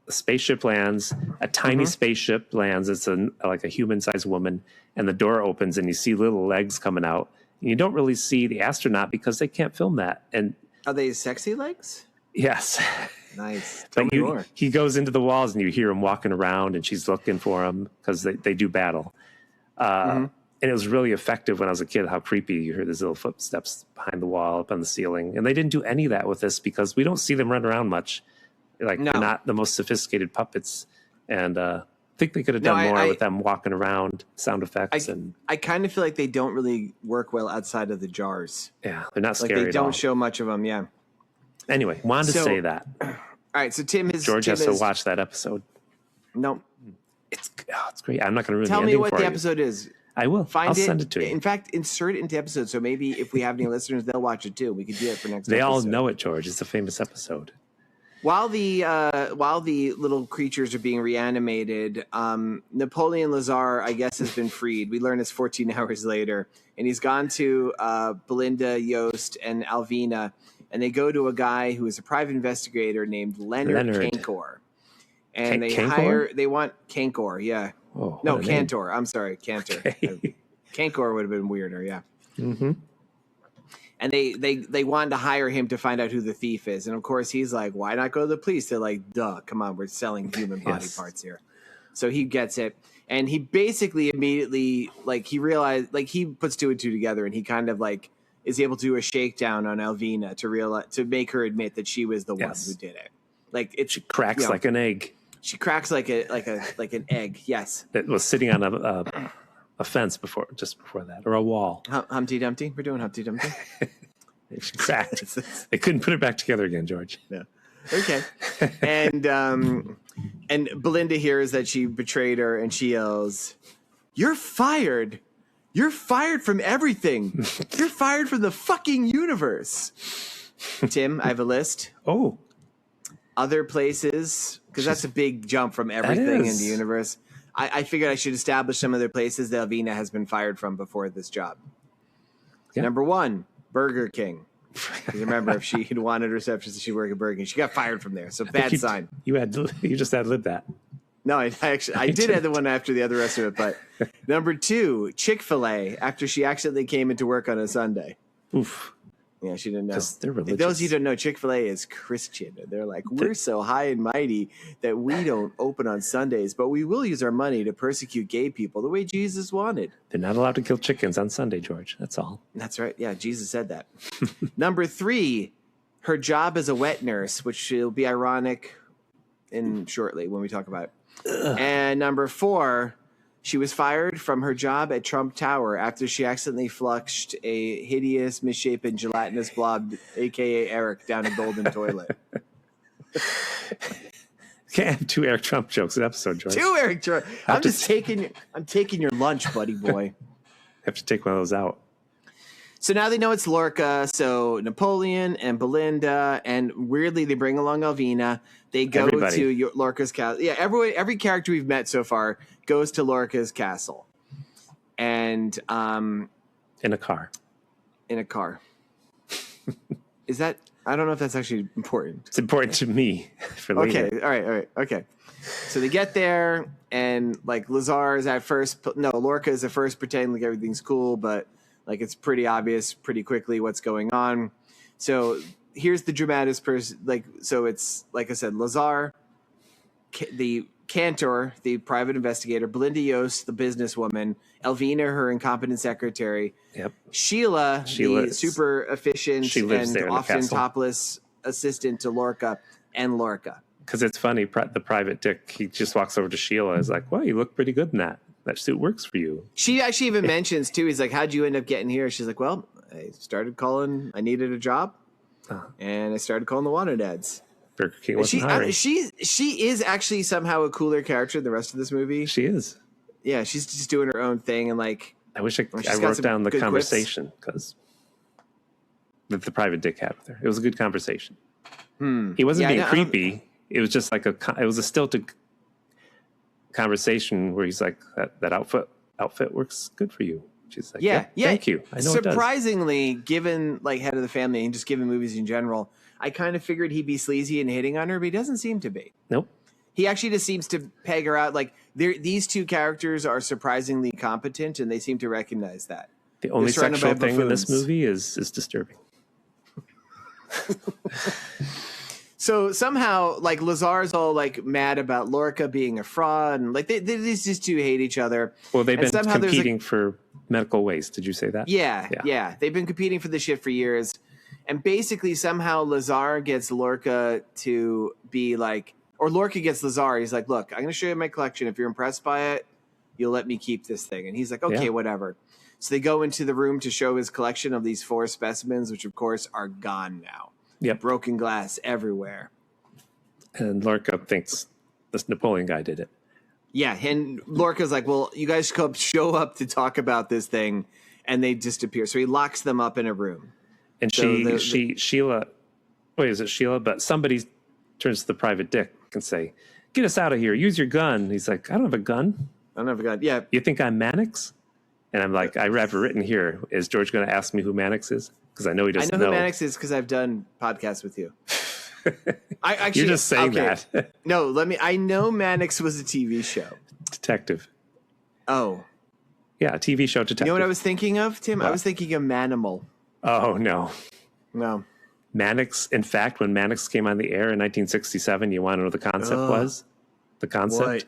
a spaceship lands, a tiny spaceship lands. It's like a human-sized woman, and the door opens, and you see little legs coming out. And you don't really see the astronaut because they can't film that. And are they sexy legs? Yes. Nice. Tell But me more. he goes into the walls, and you hear him walking around, and she's looking for him because they do battle. And it was really effective when I was a kid, how creepy you hear these little footsteps behind the wall up on the ceiling. And they didn't do any of that with this because we don't see them run around much. They're not the most sophisticated puppets. And I think they could have done more with them walking around, sound effects. I kind of feel like they don't really work well outside of the jars. Yeah, they're not scary Like they don't all. show much of them, yeah. Anyway, wanted to say that. All right, so George has to watch that episode. No. It's great. I'm not going to ruin Tell the me ending what for the you. episode is. I will. I'll send it to you. In fact, insert it into episode. So maybe if we have any listeners, they'll watch it too. We could do it for next They episode. all know it, George. It's a famous episode. While the little creatures are being reanimated, Napoleon Lazar, I guess, has been freed. We learn this 14 hours later, and he's gone to Belinda, Yost, and Alvina, and they go to a guy who is a private investigator named Leonard. Kankor. And they want Kankor, yeah. Oh, no, Cantor. Name. I'm sorry, Cantor. Okay. Kankor would have been weirder, yeah. Mm-hmm. And they wanted to hire him to find out who the thief is. And of course, he's like, why not go to the police? They're like, duh, come on, we're selling human body parts here. So he gets it. And he basically immediately, like, he realized, like, he puts 2 and 2 together, and he kind of, like, is able to do a shakedown on Alvina to make her admit that she was the one who did it. Like, she cracks like an egg. She cracks like an egg. Yes, that was sitting on a fence just before that, or a wall. Humpty Dumpty. We're doing Humpty Dumpty. She cracked. They couldn't put it back together again, George. Yeah. Okay. And Belinda hears that she betrayed her, and she yells, "You're fired! You're fired from everything! You're fired from the fucking universe!" Tim, I have a list. Oh. Other places, because that's a big jump from everything in the universe. I figured I should establish some other places that Alvina has been fired from before this job. Yeah. Number 1, Burger King. Remember, if she had wanted receptionist, she'd work at Burger King. She got fired from there, so bad sign. You just ad-libbed that. No, I did add the one after the other restaurant, but number 2, Chick-fil-A, after she accidentally came into work on a Sunday. Oof. Yeah, she didn't know. They're religious. Those of you who don't know, Chick-fil-A is Christian. They're like, we're so high and mighty that we don't open on Sundays, but we will use our money to persecute gay people the way Jesus wanted. They're not allowed to kill chickens on Sunday, George. That's all. That's right. Yeah, Jesus said that. Number 3, her job as a wet nurse, which will be ironic in shortly when we talk about it. And number 4, she was fired from her job at Trump Tower after she accidentally flushed a hideous, misshapen, gelatinous blob, a.k.a. Eric, down a golden toilet. Can't have 2 Eric Trump jokes an episode, George. 2 Eric Trump. I'm taking your lunch, buddy boy. Have to take one of those out. So now they know it's Lorca. So Napoleon and Belinda, and weirdly they bring along Alvina. They go to Lorca's castle. Yeah, every character we've met so far goes to Lorca's castle, and in a car. Is that? I don't know if that's actually important. It's important to me. For later. Okay. All right. Okay. So they get there, and like Lazar is at first. No, Lorca is at first pretending like everything's cool, but like it's pretty obvious pretty quickly what's going on. So here's the dramatis person. Like, so it's like I said, Lazar, the Cantor, the private investigator, Belinda Yost, the businesswoman, Elvina, her incompetent secretary, Sheila, the super efficient and often topless assistant to Lorca, and Lorca. Because it's funny, the private dick, he just walks over to Sheila and is like, well, you look pretty good in that. That suit works for you. She actually even mentions, too, he's like, how'd you end up getting here? She's like, well, I needed a job, and I started calling the wanted ads. Burger King wasn't hiring. She is actually somehow a cooler character than the rest of this movie. She is. Yeah, she's just doing her own thing, and like I wish I wrote down the conversation because that the private dick had with her. It was a good conversation. He wasn't being creepy. It was just like it was a stilted conversation where he's like, that outfit works good for you. She's like, yeah, thank you. I know. Surprisingly, given like head of the family and just given movies in general, I kind of figured he'd be sleazy and hitting on her, but he doesn't seem to be. Nope. He actually just seems to peg her out. Like these 2 characters are surprisingly competent, and they seem to recognize that. The only sexual thing in this movie is disturbing. So somehow, like Lazar's all like mad about Lorca being a fraud, and like these just 2 hate each other. Well, they've been competing for medical waste. Did you say that? Yeah. They've been competing for this shit for years, and basically somehow Lazar gets Lorca to be like, or Lorca gets Lazar. He's like, look, I'm going to show you my collection. If you're impressed by it, you'll let me keep this thing. And he's like, okay, whatever. So they go into the room to show his collection of these 4 specimens, which of course are gone now. Yep. Broken glass everywhere. And Lorca thinks this Napoleon guy did it. Yeah, and Lorca's like, well, you guys show up to talk about this thing, and they disappear. So he locks them up in a room. And Sheila, wait, is it Sheila? But somebody turns to the private dick and say, get us out of here. Use your gun. He's like, I don't have a gun. Yeah. You think I'm Mannix? And I'm like, I have it written here. Is George going to ask me who Mannix is? Because I know he doesn't know. I know who Mannix is because I've done podcasts with you. You're just saying that. No, I know Mannix was a TV show. Detective. Oh. Yeah, a TV show detective. You know what I was thinking of, Tim? What? I was thinking of Manimal. Oh, no. No. Mannix, in fact, when Mannix came on the air in 1967, you want to know what the concept was? The concept? What?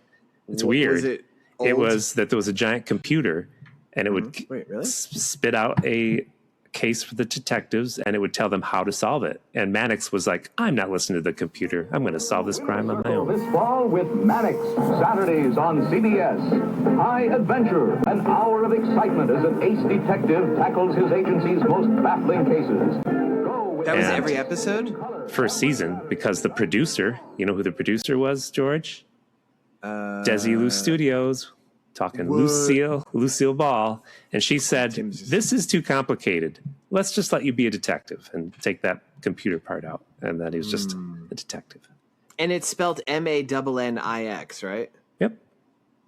It's weird. Was it old? It was that there was a giant computer, and it would really? spit out a case for the detectives, and it would tell them how to solve it. And Mannix was like, I'm not listening to the computer. I'm going to solve this crime on my own. This fall with Mannix, Saturdays on CBS. High Adventure, an hour of excitement as an ace detective tackles his agency's most baffling cases. That was every episode? First season, because the producer, you know who the producer was, George? Desilu Studios. Talking Lucille Ball, and she said, this is too complicated. Let's just let you be a detective and take that computer part out. And that he was just a detective. And it's spelled Mannix, right? Yep.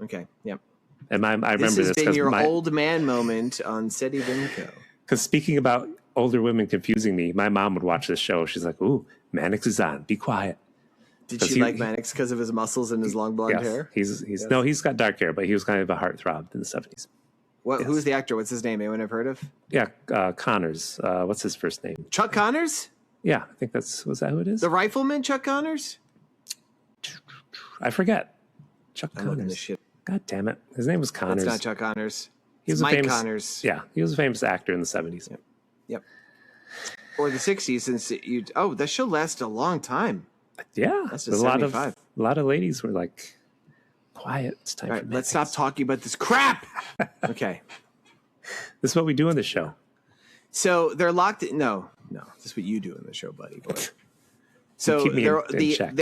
Okay, yep. And I remember this. This has been your old man moment on Seti Vinco. Because speaking about older women confusing me, my mom would watch this show. She's like, ooh, Mannix is on. Be quiet. Did she like Mannix because of his muscles and his long blonde hair? He's got dark hair, but he was kind of a heartthrob in the 70s. What? Yes. Who's the actor? What's his name? Anyone I've heard of? Yeah, Connors. What's his first name? Chuck Connors? Yeah, I think was that who it is? The rifleman, Chuck Connors? I forget. Chuck I'm looking Connors. this shit. God damn it. His name was Connors. It's not Chuck Connors. He was Mike famous, Connors. Yeah, he was a famous actor in the 70s. Yep. Or the 60s, since that show lasted a long time. Yeah. That's a lot of ladies were like, quiet. It's time for let's stop talking about this crap. Okay. This is what we do in the show. So they're locked in. No, this is what you do in the show, buddy. Boy. So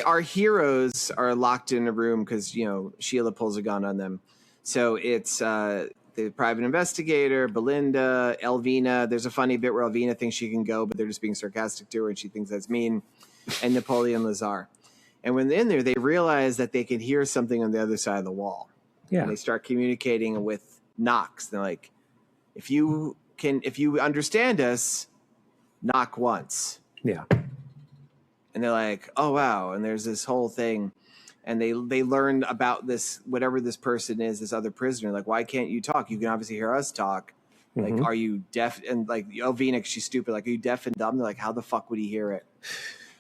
our heroes are locked in a room because, Sheila pulls a gun on them. So it's the private investigator, Belinda, Elvina. There's a funny bit where Elvina thinks she can go, but they're just being sarcastic to her, and she thinks that's mean. And Napoleon Lazar. And when they're in there, they realize that they can hear something on the other side of the wall. Yeah. And they start communicating with knocks. They're like, if you understand us, knock once. Yeah. And they're like, oh, wow. And there's this whole thing. And they learn about this, whatever this person is, this other prisoner. Like, why can't you talk? You can obviously hear us talk. Like, are you deaf? And like, Elvina, she's stupid. Like, are you deaf and dumb? They're like, how the fuck would he hear it?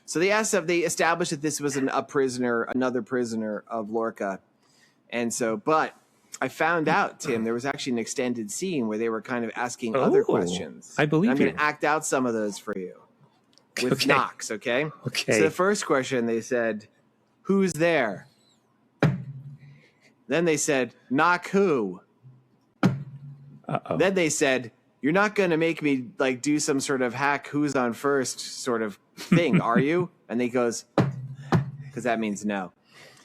So they established that this was another prisoner of Lorca. And so, but I found out, Tim, there was actually an extended scene where they were kind of asking other questions. I believe I'm going to act out some of those for you with knocks, okay? Okay. So the first question, they said, who's there? Then they said, knock who? Uh-oh. Then they said, you're not going to make me like do some sort of hack who's on first sort of thing, are you? And he goes, because that means no.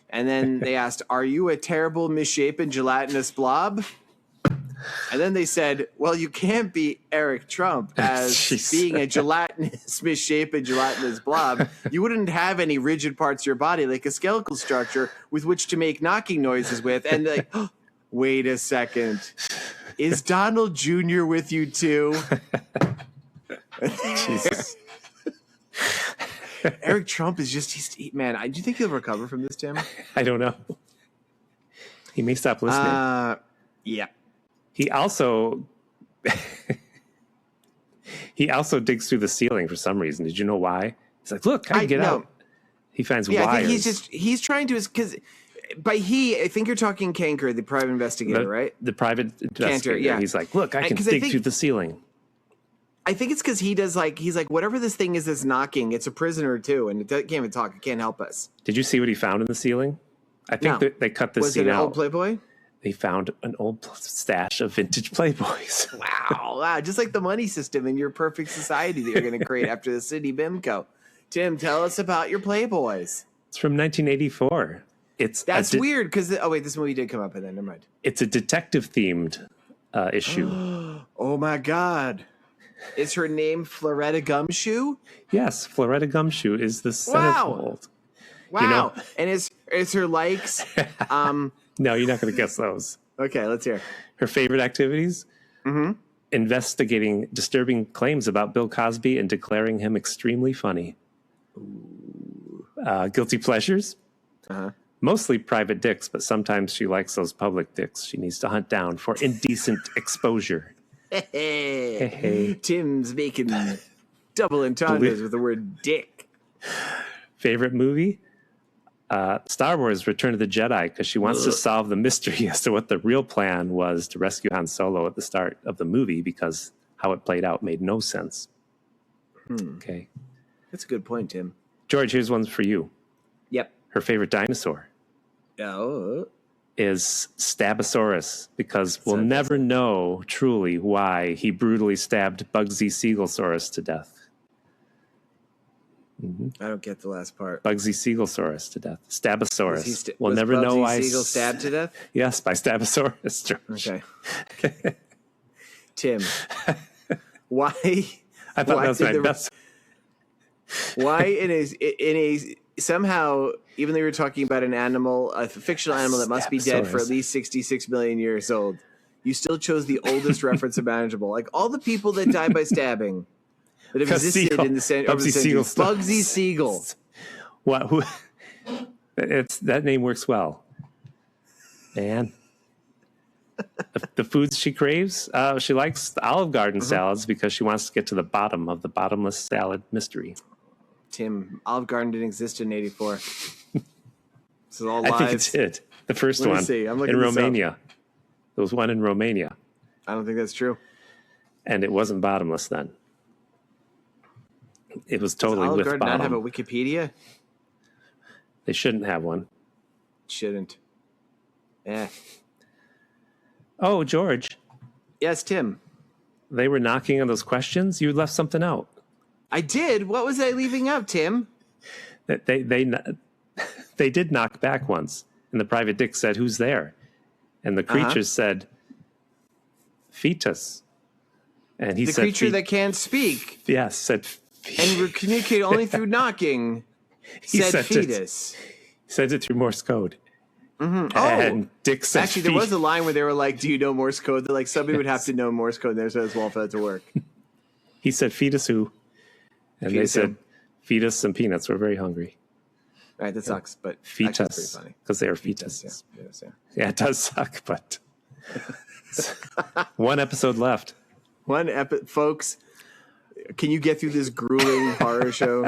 And then they asked, are you a terrible, misshapen, gelatinous blob? And then they said, well, you can't be Eric Trump as being a gelatinous, misshapen, gelatinous blob. You wouldn't have any rigid parts of your body like a skeletal structure with which to make knocking noises with. And like, oh, wait a second. Is Donald Jr. with you too? Jesus. Eric Trump is just, man, do you think he'll recover from this, Tim? I don't know. He may stop listening. Yeah. He also digs through the ceiling for some reason. Did you know why? He's like, look, I can get out. He finds wires. I think he's trying to, because by I think you're talking Kanker, the private investigator, right? The private investigator. Cantor, yeah. He's like, look, I can dig through the ceiling. I think it's because he's like, whatever this thing is that's knocking, it's a prisoner too, and it can't even talk. It can't help us. Did you see what he found in the ceiling? I think that they cut this scene out. Was it an old Playboy? They found an old stash of vintage Playboys. Wow. Just like the money system in your perfect society that you're going to create after the City Bimco. Tim, tell us about your Playboys. It's from 1984. That's weird because, this movie did come up, and then never mind. It's a detective-themed issue. Oh, my God. Is her name Floretta Gumshoe? Yes, Floretta Gumshoe is the centerfold. Wow. And is her likes... No, you're not going to guess those. Okay, let's hear. Her favorite activities? Investigating disturbing claims about Bill Cosby and declaring him extremely funny. Guilty pleasures? Mostly private dicks, but sometimes she likes those public dicks she needs to hunt down for indecent exposure. Hey. Tim's making double entendres with the word dick. Favorite movie? Star Wars Return of the Jedi, because she wants to solve the mystery as to what the real plan was to rescue Han Solo at the start of the movie, because how it played out made no sense. Okay. That's a good point, Tim. George, here's one for you. Yep. Her favorite dinosaur is Stabosaurus, because we'll never know truly why he brutally stabbed Bugsy Seagulsaurus to death. I don't get the last part. Bugsy Seagulsaurus to death. Stabosaurus. We'll never know why. Seagull stabbed to death? Yes, by Stabosaurus, George. Okay. Tim, why? I thought that was my best. Why in a somehow, even though you were talking about an animal, a fictional animal that must be dead for at least 66 million years old, you still chose the oldest reference imaginable. Like all the people that died by stabbing. That have existed in the centuries. Bugsy Siegel. What? That name works well, man. The foods she craves, she likes the Olive Garden salads because she wants to get to the bottom of the bottomless salad mystery. Tim, Olive Garden didn't exist in '84. This is all I lies. think it did. The first Let me one see. I'm in looking this up. Romania. There was one in Romania, I don't think that's true. and it wasn't bottomless then. It was Does totally Olive with Garden bottom. not have a Wikipedia? They shouldn't have one. Shouldn't. Yeah. Oh, George, Yes, Tim. they were knocking on those questions. You left something out. I did. What was I leaving out, Tim? That they did knock back once, and the private dick said, "Who's there?" And the creatures said, "Fetus." And he The said, creature that can't speak yes, said and communicate only through knocking He said sent it. fetus. He sent it through Morse code. Oh, And Dick said, actually, there was a line where they were like, "Do you know Morse code?" They're like, somebody would have to know Morse code there, so as well for that to work. He said, "Fetus who?" And Fetus they said, who? "Fetus and peanuts. We're very hungry." All right, that sucks, but actually it's Fetus, pretty funny. because they are Fetus, fetuses. yeah, fetus, yeah. Yeah, it does suck, but one episode left. Folks, can you get through this grueling horror show?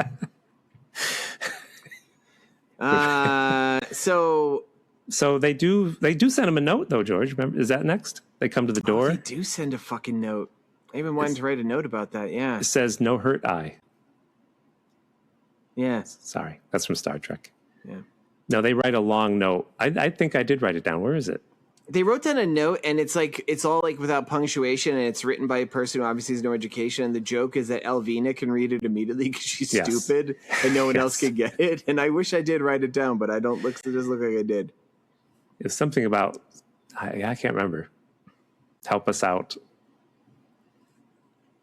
So they do send him a note though, George. Remember, is that next? They come to the door. They do send a fucking note. I've been wanting to write a note about that. Yeah, It says "No hurt eye." yeah, Sorry, that's from Star Trek. yeah. No, they write a long note. I think I did write it down. Where is it? They wrote down a note, and it's all like without punctuation, and it's written by a person who obviously has no education. And the joke is that Elvina can read it immediately because she's Yes. stupid, and no one else Yes. can get it. And I wish I did write it down, but I don't. It doesn't look like I did. It's something about I can't remember. Help us out.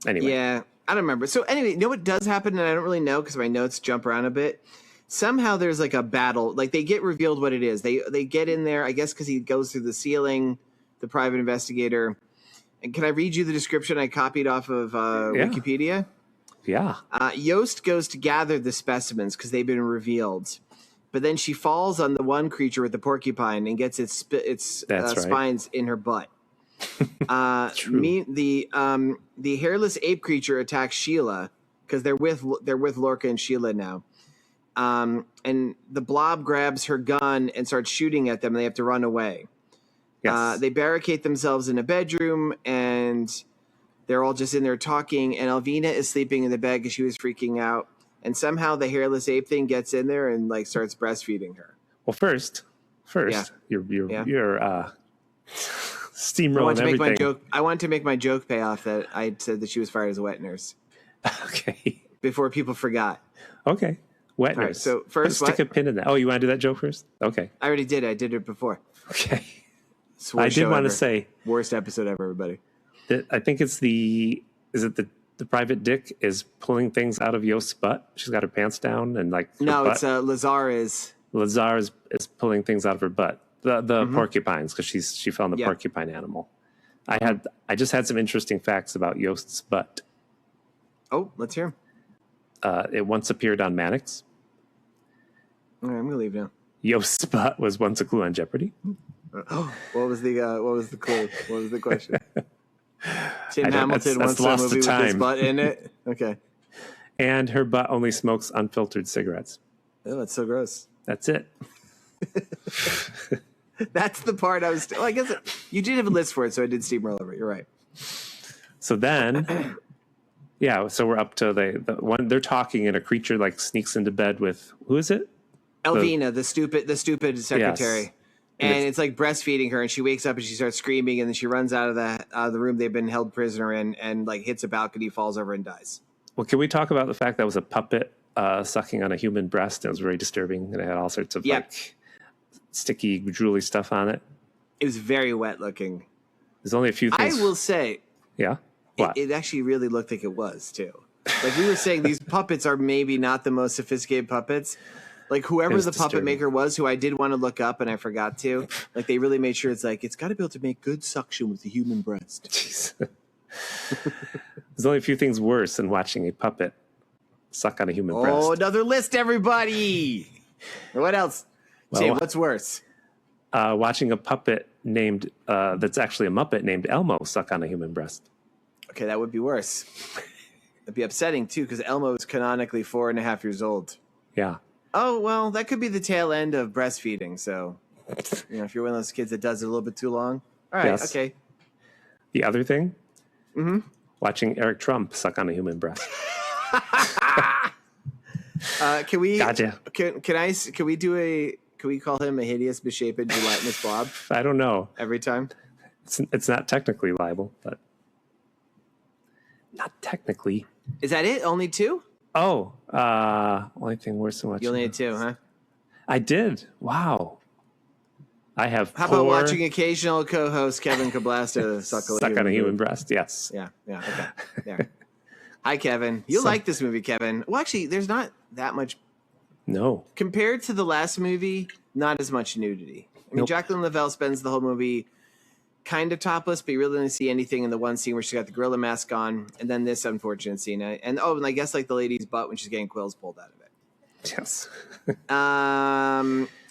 Anyway, Yeah, I don't remember. So anyway, you know what does happen, and I don't really know because my notes jump around a bit. Somehow there's like a battle. Like they get revealed what it is. They get in there, I guess, because he goes through the ceiling, the private investigator. And can I read you the description I copied off of Wikipedia? yeah. Yost goes to gather the specimens because they've been revealed. But then she falls on the one creature with the porcupine and gets its That's right. spines in her butt. True. The hairless ape creature attacks Sheila because they're with Lorca and Sheila now. And the blob grabs her gun and starts shooting at them, and they have to run away. Yes. They barricade themselves in a bedroom, and they're all just in there talking. And Elvina is sleeping in the bed because she was freaking out. And somehow the hairless ape thing gets in there and like starts breastfeeding her. Well, first, Yeah. you're I steamrolling wanted to make everything. my joke. I wanted to make my joke pay off that I said that she was fired as a wet nurse Okay. before people forgot. Okay. Wet All right, nurse. so first, stick a pin in that. Oh, you want to do that joke first? Okay. I already did. I did it before. Okay. It's the worst I did show want to ever. say Worst episode ever, everybody. that I think it's the private dick is pulling things out of Yost's butt. She's got her pants down and like her No, butt. it's Lazar is. Lazar is pulling things out of her butt. The porcupines, because she found the Yeah. porcupine animal. I just had some interesting facts about Yost's butt. Oh, let's hear him. It once appeared on Mannix. All right, I'm gonna leave now. Yost's butt was once a clue on Jeopardy. What was the clue? What was the question? Tim I don't- Hamilton that's wants a lost movie to with his time. butt in it. Okay. And her butt only smokes unfiltered cigarettes. Oh, that's so gross. That's it. That's the part I was. Well, I guess you did have a list for it, so I did steamroll over it. You're right. So then, yeah, so we're up to the one. They're talking, and a creature like sneaks into bed with who is it? Elvina, the stupid secretary. Yes. And it's like breastfeeding her, and she wakes up and she starts screaming, and then she runs out of the room they've been held prisoner in, and like hits a balcony, falls over, and dies. Well, can we talk about the fact that was a puppet sucking on a human breast? It was very disturbing, and it had all sorts of like sticky, drooly stuff on it. It was very wet looking. There's only a few I things. will say, Yeah. What? it actually really looked like it was too. Like we were saying, these puppets are maybe not the most sophisticated puppets. Like whoever was the puppet disturbing. maker was, who I did want to look up and I forgot to. Like they really made sure it's got to be able to make good suction with the human breast. Jeez. There's only a few things worse than watching a puppet suck on a human breast. Oh, another list, everybody. What else? Well, Tim, what's worse? watching a puppet named that's actually a Muppet named Elmo suck on a human breast. Okay, that would be worse. It'd be upsetting too, because Elmo is canonically 4.5 years old. Yeah. Oh well, that could be the tail end of breastfeeding. So, if you're one of those kids that does it a little bit too long, all right, Yes. okay. The other thing, watching Eric Trump suck on a human breast. Can we? Gotcha. Can we call him a hideous, misshapen, gelatinous blob I don't know. every time? It's not technically libel, but not technically. Is that it? Only 2? Oh, only thing worse than watching. You only had 2, huh? I did. Wow. I have. How about watching occasional co-host Kevin Coblasto suck on a human breast? Yes. Yeah. Okay. There. Hi, Kevin. You like this movie, Kevin? Well, actually, there's not that much No. compared to the last movie. Not as much nudity. I mean, Nope. Jacqueline Lavelle spends the whole movie kind of topless, but you really didn't see anything in the one scene where she got the gorilla mask on, and then this unfortunate scene, and I guess like the lady's butt when she's getting quills pulled out of it. Yes.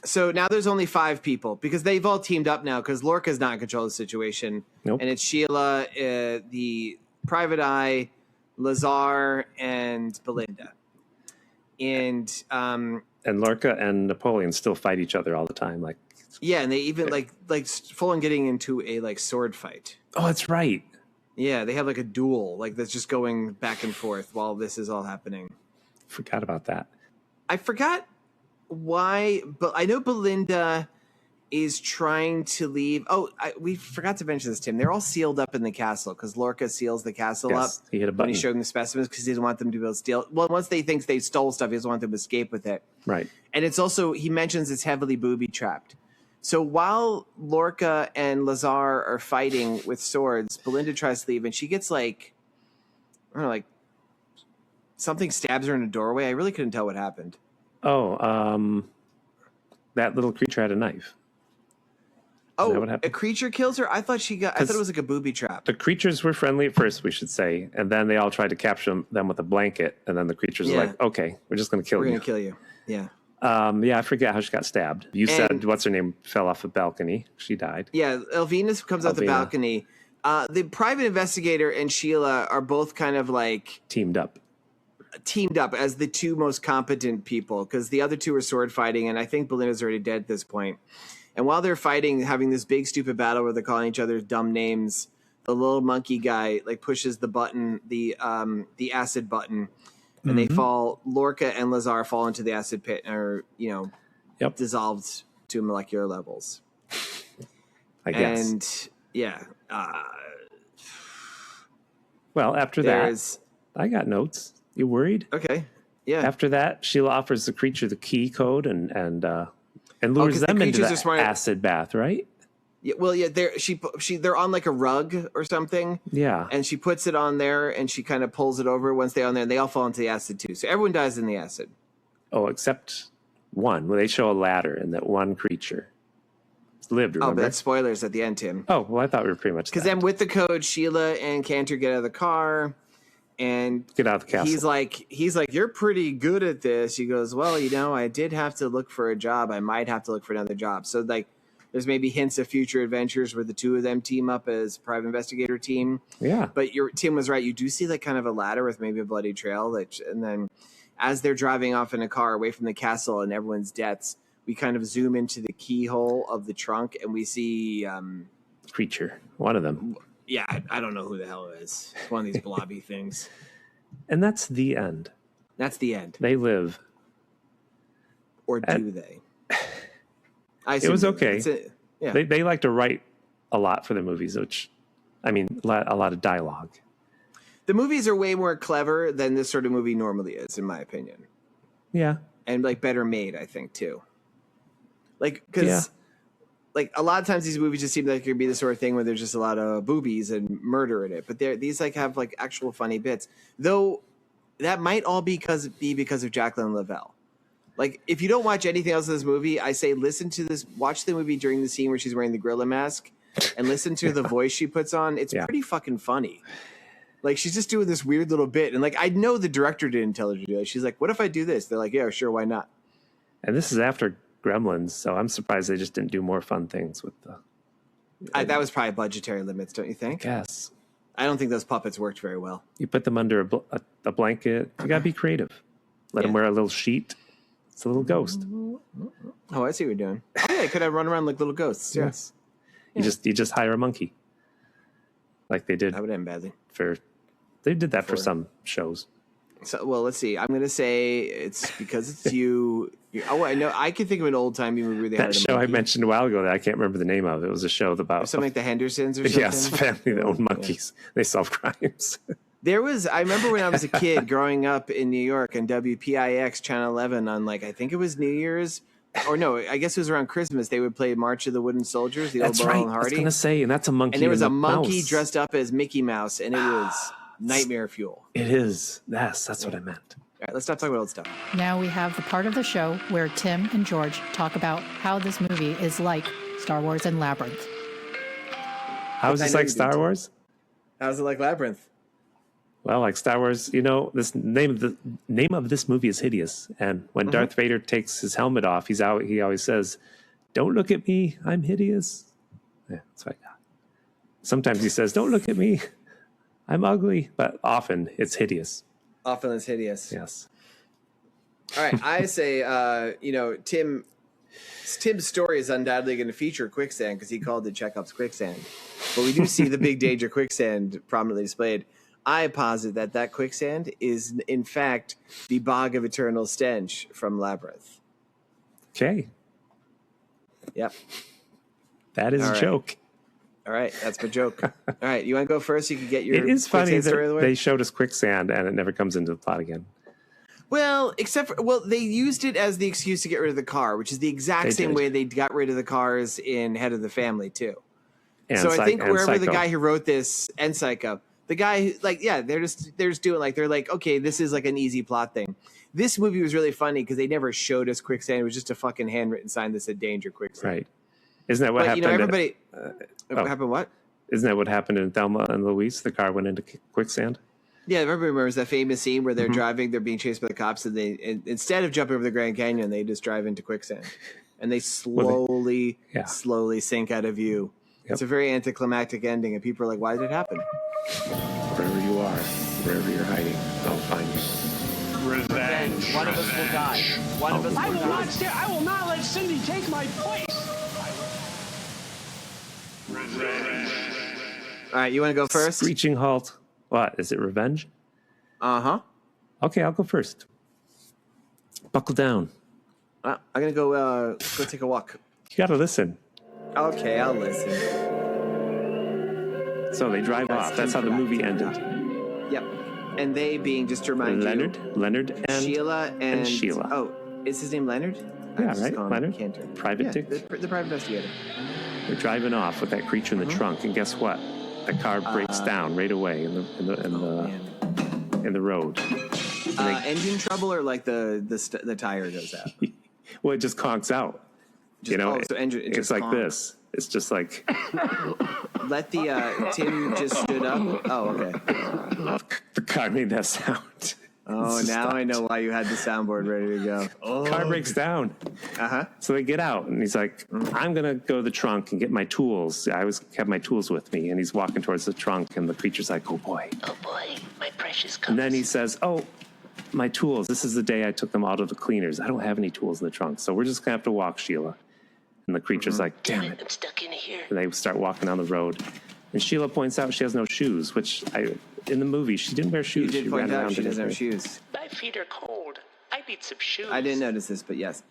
So now there's only 5 people because they've all teamed up now because Lorca's not in control of the situation. Nope. And it's Sheila, the Private Eye, Lazar, and Belinda. And Lorca and Napoleon still fight each other all the time. Like, yeah, and they even like full on getting into a sword fight. oh, that's right. Yeah, they have like a duel that's just going back and forth while this is all happening. Forgot about that. I forgot why, but I know Belinda is trying to leave. Oh, we forgot to mention this, Tim. They're all sealed up in the castle because Lorca seals the castle Yes, up he hit a when button. he's showing the specimens because he doesn't want them to be able to steal. Well, once they think they stole stuff, he doesn't want them to escape with it. Right. And it's also, he mentions it's heavily booby trapped. So while Lorca and Lazar are fighting with swords, Belinda tries to leave and she gets something stabs her in a doorway. I really couldn't tell what happened. Oh, that little creature had a knife. Is that what Oh, happened? a creature kills her? I thought it was like a booby trap. The creatures were friendly at first, we should say, and then they all tried to capture them with a blanket, and then the creatures were like, okay, we're just going to kill We're you. going to kill you. Yeah. Yeah, I forget how she got stabbed. You said, what's her name, fell off a balcony. She died. Yeah, Elvina comes out the Elvina. balcony. The private investigator and Sheila are both kind of like Teamed up. as the 2 most competent people because the other 2 are sword fighting, and I think Belinda's already dead at this point. And while they're fighting, having this big stupid battle where they're calling each other dumb names, the little monkey guy pushes the button, the acid button, and they fall. Lorca and Lazar fall into the acid pit and are dissolved to molecular levels. I guess. And yeah, well, after that, I got notes. You worried? Okay. Yeah. After that, Sheila offers the creature the key code and lures 'cause the them into creatures are the smart. acid bath, right? Yeah, well, yeah, they're on like a rug or something. Yeah. And she puts it on there and she kind of pulls it over. Once they're on there, they all fall into the acid too. So everyone dies in the acid. Oh, except one. Well, they show a ladder and that one creature lived, Oh, remember? but that's spoilers at the end, Tim. Oh, well, I thought we were pretty much Because done. then with the code, Sheila and Cantor get out of the car and Get out of the castle. he's like, you're pretty good at this. He goes, well, I did have to look for a job. I might have to look for another job. So there's maybe hints of future adventures where the 2 of them team up as private investigator team. Yeah. But Tim was right. You do see kind of a ladder with maybe a bloody trail. And then as they're driving off in a car away from the castle and everyone's deaths, we kind of zoom into the keyhole of the trunk and we see Creature. One of them. yeah, I don't know who the hell it is. It's one of these blobby things. And that's the end. That's the end. They live. Or do they? It was okay. Yeah. They like to write a lot for the movies, which, I mean, a lot of dialogue. The movies are way more clever than this sort of movie normally is, in my opinion. Yeah. And better made, I think, too. Because a lot of times these movies just seem like it could be the sort of thing where there's just a lot of boobies and murder in it. But these have actual funny bits. Though that might all be because of Jacqueline Lavelle. If you don't watch anything else in this movie, I say watch the movie during the scene where she's wearing the gorilla mask and listen to the voice she puts on. It's pretty fucking funny. She's just doing this weird little bit. And I know the director didn't tell her to do it. She's like, what if I do this? They're like, yeah, sure, why not? And this is after Gremlins, so I'm surprised they just didn't do more fun things with the... That was probably budgetary limits, don't you think? Yes. I don't think those puppets worked very well. You put them under a blanket. You got to be creative. Let them wear a little sheet. It's a little ghost. Oh, I see what you're doing. Oh, yeah, they could have run around like little ghosts. Yes. You just hire a monkey. Like they did. That would end badly. They did that for some shows. So, well, let's see. I'm going to say it's because it's you. Oh, I know. I can think of an old-timey movie where they had That a show I monkey. mentioned a while ago that I can't remember the name of. It was a show about... Something like the Hendersons or something? Yes, family that owned monkeys. They solve crimes. I remember when I was a kid growing up in New York on WPIX Channel 11 on I think it was New Year's. Or no, I guess it was around Christmas. They would play March of the Wooden Soldiers, the That's old right. Laurel and I was Hardy. going to say, and that's a monkey. And there was a monkey mouse. dressed up as Mickey Mouse, and it was nightmare fuel. It is. Yes, that's what I meant. All right, let's not talk about old stuff. Now we have the part of the show where Tim and George talk about how this movie is like Star Wars and Labyrinth. How is this like Star Wars? How's it like Labyrinth? Well, like Star Wars, this name of this movie is Hideous. And when Darth Vader takes his helmet off, he always says, "Don't look at me, I'm hideous." Yeah, that's what I got. Sometimes he says, "Don't look at me, I'm ugly," but often it's hideous. Often it's hideous. Yes. All right, I say, Tim's story is undoubtedly going to feature Quicksand because he called it Chekhov's Quicksand. But we do see the big danger Quicksand prominently displayed. I posit that quicksand is, in fact, the bog of eternal stench from Labyrinth. Okay. Yep. That is a joke. All right, that's my joke. All right, you want to go first? You can get your. It is funny Quicksand story out of the that way? they showed us Quicksand and it never comes into the plot again. Well, they used it as the excuse to get rid of the car, which is the exact same way they got rid of the cars in Head of the Family too. And so I think wherever the Psycho. guy who wrote this and Psycho, the guy they're just doing they're like, okay, this is like an easy plot thing. This movie was really funny because they never showed us Quicksand. It was just a fucking handwritten sign that said "Danger Quicksand." Right. Isn't that what happened? Everybody. Happened what? Isn't that what happened in Thelma and Louise? The car went into quicksand. Yeah, everybody remembers that famous scene where they're driving, they're being chased by the cops, and instead of jumping over the Grand Canyon, they just drive into quicksand, and they slowly sink out of view. Yep. It's a very anticlimactic ending, and people are like, "Why did it happen?" Wherever you are, wherever you're hiding, I'll find you. Revenge. One of us will die. One of us will die. I will not let Cindy take my place. Revenge. All right, you want to go first? Screeching halt. What is it? Revenge? Okay, I'll go first. Buckle down. I'm gonna go take a walk. You got to listen. Okay, I'll listen. So they drive off. That's how the movie ended. Yep. And they being, just to remind Leonard, and Sheila and Sheila. Oh, is his name Leonard? Yeah, right. Leonard. Cantor. Private Dick. The private investigator. They're driving off with that creature in the trunk, and guess what? The car breaks down right away in the road. Engine trouble, or like the tire goes out. Well, it just conks out. It's like this. It's just like. Let the Tim just stood up. Oh, okay. The car made that sound. Oh, now I know why you had the soundboard ready to go. Oh, car breaks down. So they get out, and he's like, "I'm gonna go to the trunk and get my tools. I always have my tools with me." And he's walking towards the trunk, and the creature's like, "Oh boy, my precious cups." And then he says, "Oh, my tools. This is the day I took them out of the cleaners. I don't have any tools in the trunk, so we're just gonna have to walk, Sheila." And the creature's like, "Damn it, I'm stuck in here. And they start walking down the road, and Sheila points out she has no shoes, which in the movie she didn't wear shoes. You did point out she in doesn't it. have shoes. My feet are cold. I need some shoes. I didn't notice this, but yes.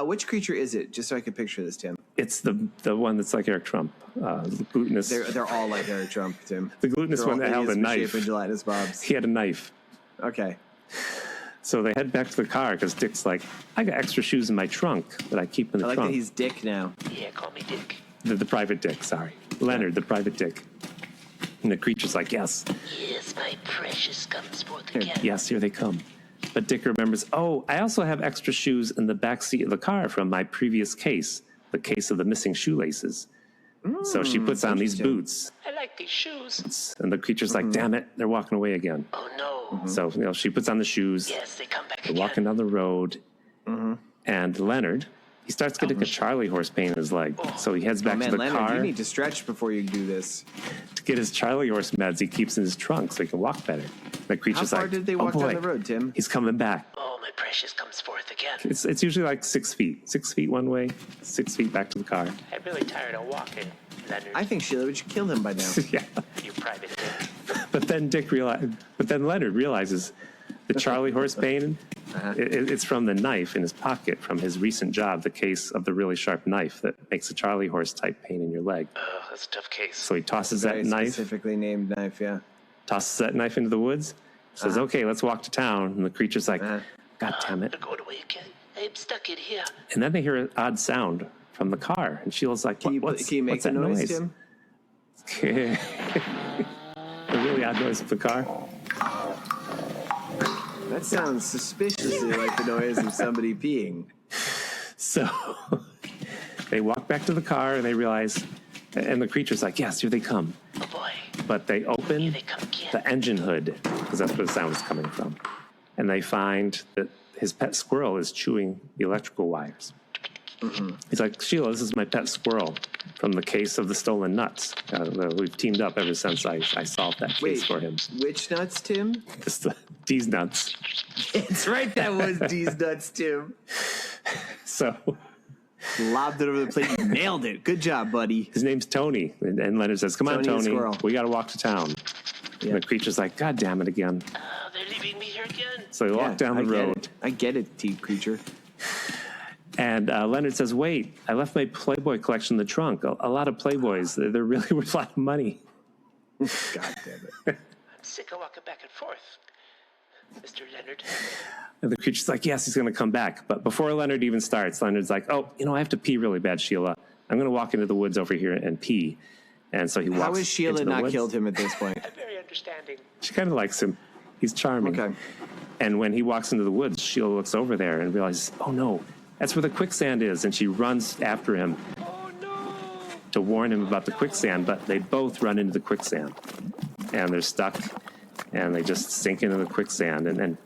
Which creature is it? Just so I can picture this, Tim. It's the one that's like Eric Trump, the glutinous. They're all like Eric Trump, Tim. The glutinous one that held a knife. Gelatinous Bobs. He had a knife. Okay. So they head back to the car because Dick's like, "I got extra shoes in my trunk that I keep in the I like trunk." that he's Dick now. Yeah, call me Dick. The private Dick, sorry. Leonard, the private Dick. And the creature's like, "Yes. Yes, my precious comes forth again." Yes, here they come. But Dick remembers, "Oh, I also have extra shoes in the back seat of the car from my previous case, the case of the missing shoelaces." So she puts on these boots. I like these shoes. And the creature's like, "Damn it, they're walking away again." Oh, no. So, she puts on the shoes. Yes, they come back They're again. walking down the road. And Leonard, He starts getting a Charlie horse pain in his leg. So he heads back to the Leonard, car. You need to stretch before you do this. To get his Charlie horse meds, he keeps in his trunk so he can walk better. The creature's How far did they walk down the road, Tim? He's coming back. Oh, my precious comes forth again. It's usually like 6 feet. 6 feet one way, 6 feet back to the car. I'm really tired of walking, Leonard. I think Sheila would kill him by now. Yeah. You private dick. But then Leonard realizes the Charlie horse pain, it's from the knife in his pocket from his recent job, the case of the really sharp knife that makes a Charlie horse type pain in your leg. Oh, that's a tough case. So he tosses that knife. Specifically named knife, yeah. Tosses that knife into the woods, says, okay, let's walk to town. And the creature's like, God damn it. I'm going away again. I'm stuck in here. And then they hear an odd sound from the car. And Sheila's like, Can you make the noise, Tim? A really odd noise of the car. That sounds suspiciously like the noise of somebody peeing. So they walk back to the car and they realize, and the creature's like, yes, here they come. Oh, boy. But they open Here they come again. the engine hood, because that's where the sound is coming from. And they find that his pet squirrel is chewing the electrical wires. Mm-hmm. He's like, Sheila, this is my pet squirrel from the case of the stolen nuts. We've teamed up ever since I solved that case for him. Which nuts, Tim? These nuts. It's right, that was D's nuts, Tim. So lobbed it over the plate. You nailed it. Good job, buddy. his name's Tony. And Leonard says, come on, Tony. We got to walk to town. Yeah. And the creature's like, God damn it again. They're leaving me here again. So they walk down the road. I get it, T creature. And Leonard says, wait, I left my Playboy collection in the trunk. A lot of Playboys. They're really worth a lot of money. God damn it. I'm sick of walking back and forth, Mr. Leonard. And the creature's like, yes, he's going to come back. But before Leonard even starts, Leonard's like, oh, I have to pee really bad, Sheila. I'm going to walk into the woods over here and pee. And so he walks. How has Sheila into the not woods. killed him at this point? I'm very understanding. She kind of likes him. He's charming. Okay. And when he walks into the woods, Sheila looks over there and realizes, oh, no, that's where the quicksand is. And she runs after him to warn him about the quicksand. But they both run into the quicksand. And they're stuck. And they just sink into the quicksand. And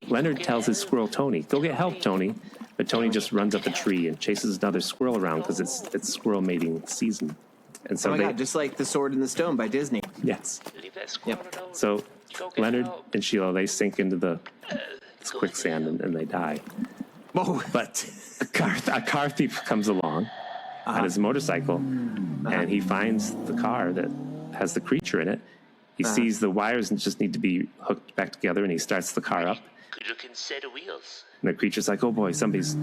Leonard tells his squirrel, Tony, go get help, Tony. But Tony just runs up a tree and chases another squirrel around because it's squirrel mating season. And so God, just like The Sword in the Stone by Disney. Yes. Leave that squirrel alone. So Leonard help. and Sheila, they sink into the quicksand and they die. Whoa. But a car thief comes along on his motorcycle and he finds the car that has the creature in it. He sees the wires and just need to be hooked back together, and he starts the car up. Good looking set of wheels. And the creature's like, oh boy, somebody's,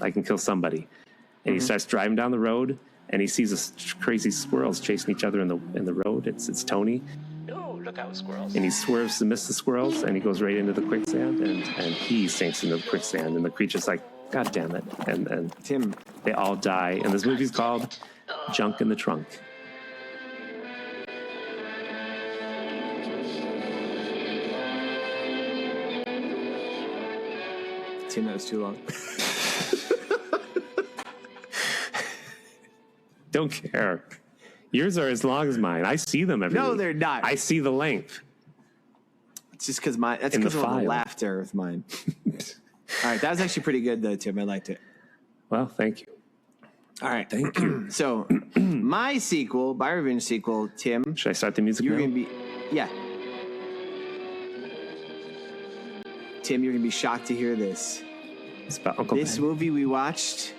I can kill somebody. And he starts driving down the road, and he sees crazy squirrels chasing each other in the road. It's Tony. No, look out, squirrels. And he swerves to miss the squirrels, and he goes right into the quicksand, and he sinks into the quicksand, and the creature's like, God damn it. And Tim, they all die. And this movie's called Junk in the Trunk. Tim, that was too long. Don't care. Yours are as long as mine. I see them every No, week. they're not. I see the length. It's just because that's In the because of the file. laughter of mine. All right, that was actually pretty good, though, Tim. I liked it. Well, thank you. All right, Thank you. so my sequel, my revenge sequel, Tim. Should I start the music You're now? gonna be, yeah. Tim, you're gonna be shocked to hear this. It's about Uncle This Ben. movie we watched.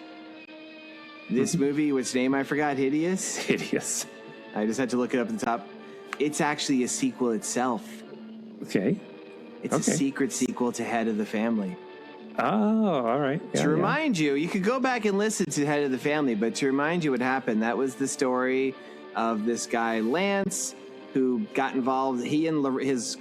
This movie, which name I forgot, Hideous. Hideous. I just had to look it up at the top. It's actually a sequel itself. Okay. It's a secret sequel to Head of the Family. Oh, all right. Yeah, To remind you, you could go back and listen to Head of the Family, but to remind you what happened, that was the story of this guy, Lance, who got involved. He and his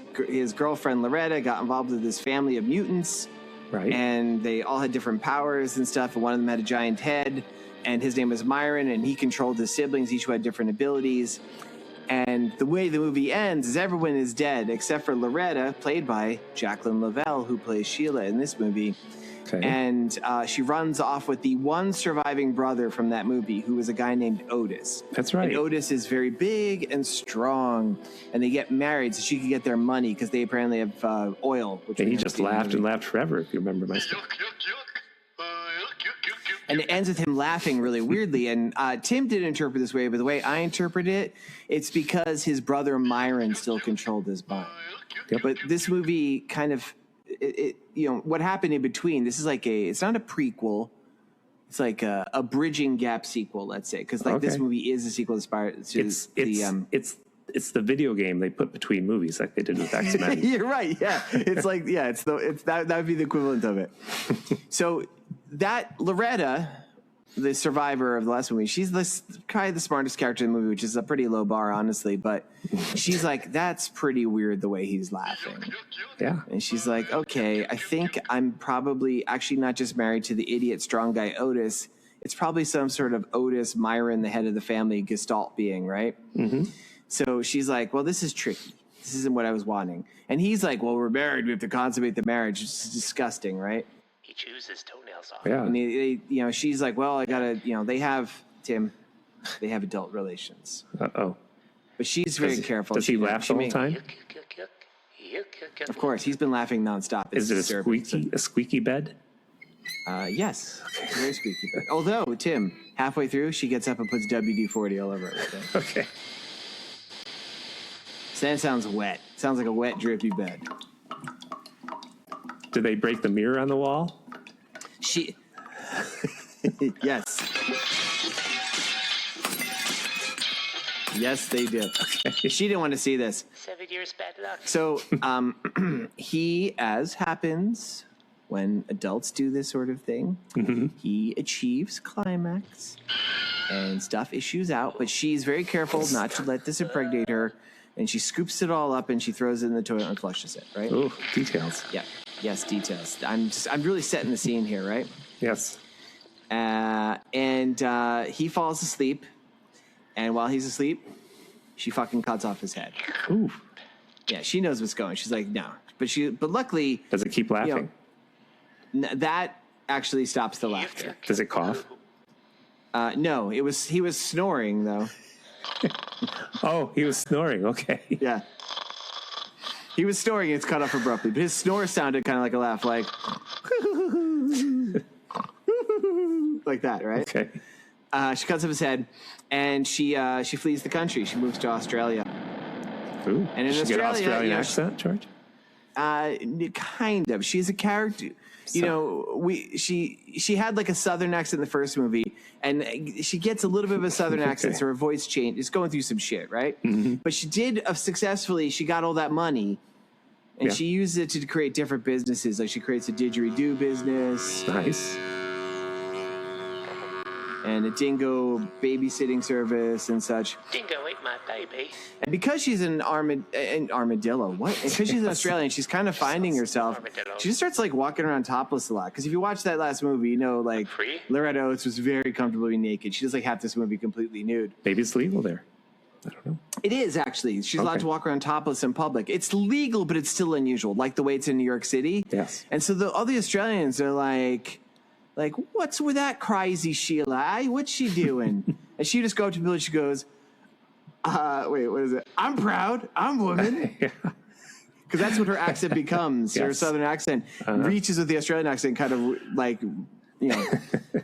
girlfriend, Loretta, got involved with this family of mutants. Right. And they all had different powers and stuff, and one of them had a giant head, and his name was Myron, and he controlled his siblings. Each had different abilities. And the way the movie ends is everyone is dead except for Loretta, played by Jacqueline Lavelle, who plays Sheila in this movie. Okay. And she runs off with the one surviving brother from that movie, who was a guy named Otis. That's right. And Otis is very big and strong, and they get married so she can get their money because they apparently have oil. Which And we he never just see in the laughed movie. and laughed forever, if you remember my stuff. And it ends with him laughing really weirdly. And Tim didn't interpret this way, but the way I interpret it, it's because his brother Myron still controlled his mind. Yep. But this movie kind of, what happened in between, this is like it's not a prequel. It's like a bridging gap sequel, let's say. Because this movie is a sequel inspired to It's the video game they put between movies like they did with X-Men. You're right. Yeah. It's like, that would be the equivalent of it. So that Loretta, the survivor of the last movie, she's kind of the smartest character in the movie, which is a pretty low bar, honestly. But she's like, that's pretty weird the way he's laughing. Yeah. And she's like, okay, I think I'm probably actually not just married to the idiot strong guy Otis. It's probably some sort of Otis Myron, the head of the family, Gestalt being, right? Mm-hmm. So she's like, well, this is tricky. This isn't what I was wanting. And he's like, well, we're married. We have to consummate the marriage. It's disgusting, right? He chews his toenails off. Yeah. And she's like, well, I gotta, they have adult relations. Uh-oh. But she's very careful. Does he laugh the whole time? Of course, he's been laughing nonstop. Is it a squeaky bed? Yes. Okay. Very squeaky bed. Although, Tim, halfway through, she gets up and puts WD-40 all over it. Okay. So that sounds wet. Sounds like a wet, drippy bed. Did they break the mirror on the wall? Yes. Yes, they did. Okay. She didn't want to see this. 7 years bad luck. So he, as happens when adults do this sort of thing, he achieves climax and stuff issues out, but she's very careful not to let this impregnate her, and she scoops it all up and she throws it in the toilet and flushes it, right? Oh, details. Yeah. Yes, details. I'm really setting the scene here, right? Yes. And he falls asleep, and while he's asleep, she fucking cuts off his head. Ooh. Yeah, she knows what's going. She's like, no. But luckily... Does it keep laughing? That actually stops the laughter. Does it cough? No, he was snoring, though. Oh, he was snoring. Okay. Yeah. He was snoring and it's cut off abruptly, but his snore sounded kind of like a laugh, like... like that, right? Okay. She cuts off his head, and she flees the country. She moves to Australia. Ooh. And in Did she get an Australian accent, George? Kind of. She's a character. She had like a southern accent in the first movie, and she gets a little bit of a southern accent, so her voice changed. It's going through some shit, right? Mm-hmm. But she did successfully. She got all that money, and she used it to create different businesses. Like she creates a didgeridoo business. Nice. And a dingo babysitting service and such. Dingo ate my baby. And because she's an armadillo, what? And because she's an Australian, she's kind of finding herself. She just starts like walking around topless a lot. Because if you watch that last movie, like Loretta Oates was very comfortably naked. She does like half this movie completely nude. Maybe it's legal there. I don't know. It is actually. She's allowed to walk around topless in public. It's legal, but it's still unusual, like the way it's in New York City. Yes. And so all the Australians are like, what's with that crazy Sheila? What's she doing? And she just go up to Bill and she goes, wait, what is it? I'm proud. I'm woman. Because that's what her accent becomes. Yes. Her southern accent reaches with the Australian accent, kind of like,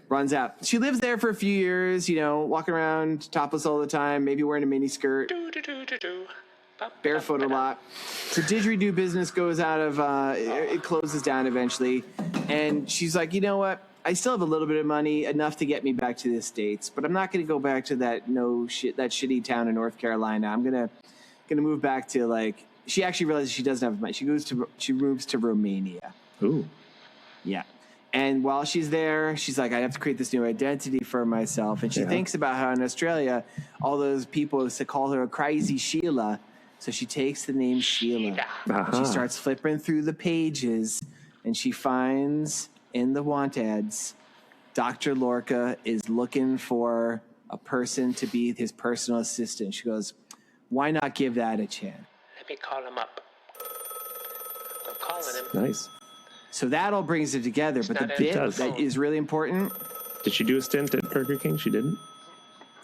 runs out. She lives there for a few years, walking around topless all the time, maybe wearing a mini skirt. Barefoot a lot. So didgeridoo business goes out of, it closes down eventually. And she's like, you know what? I still have a little bit of money, enough to get me back to the States, but I'm not going to go back to that shitty town in North Carolina. I'm gonna move back to she actually realizes she doesn't have money. She moves to Romania. Ooh. Yeah. And while she's there, she's like, I have to create this new identity for myself. And she thinks about how in Australia, all those people used to call her a crazy Sheila. So she takes the name Sheila. She starts flipping through the pages, and she finds in the want ads, Dr. Lorca is looking for a person to be his personal assistant. She goes, why not give that a chance? Let me call him up. I'm calling him. Nice. So that all brings it together. But the bit that is really important. Did she do a stint at Burger King? She didn't?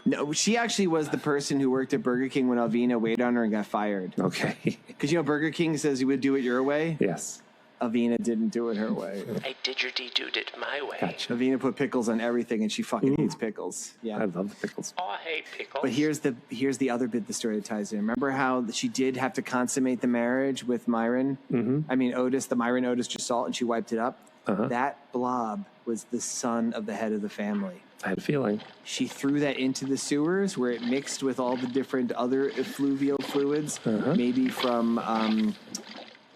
No, she actually was the person who worked at Burger King when Alvina waited on her and got fired. Okay. Because, Burger King says you would do it your way. Yes. Avena didn't do it her way. I didgeridoo it my way. Gotcha. Avena put pickles on everything, and she fucking hates pickles. Yeah, I love the pickles. Oh, I hate pickles. but here's the other bit the story that ties in. Remember how she did have to consummate the marriage with Myron? Mm-hmm. I mean Otis, the Myron Otis Gestalt, and she wiped it up. Uh-huh. That blob was the son of the head of the family. I had a feeling. She threw that into the sewers where it mixed with all the different other effluvial fluids. Maybe from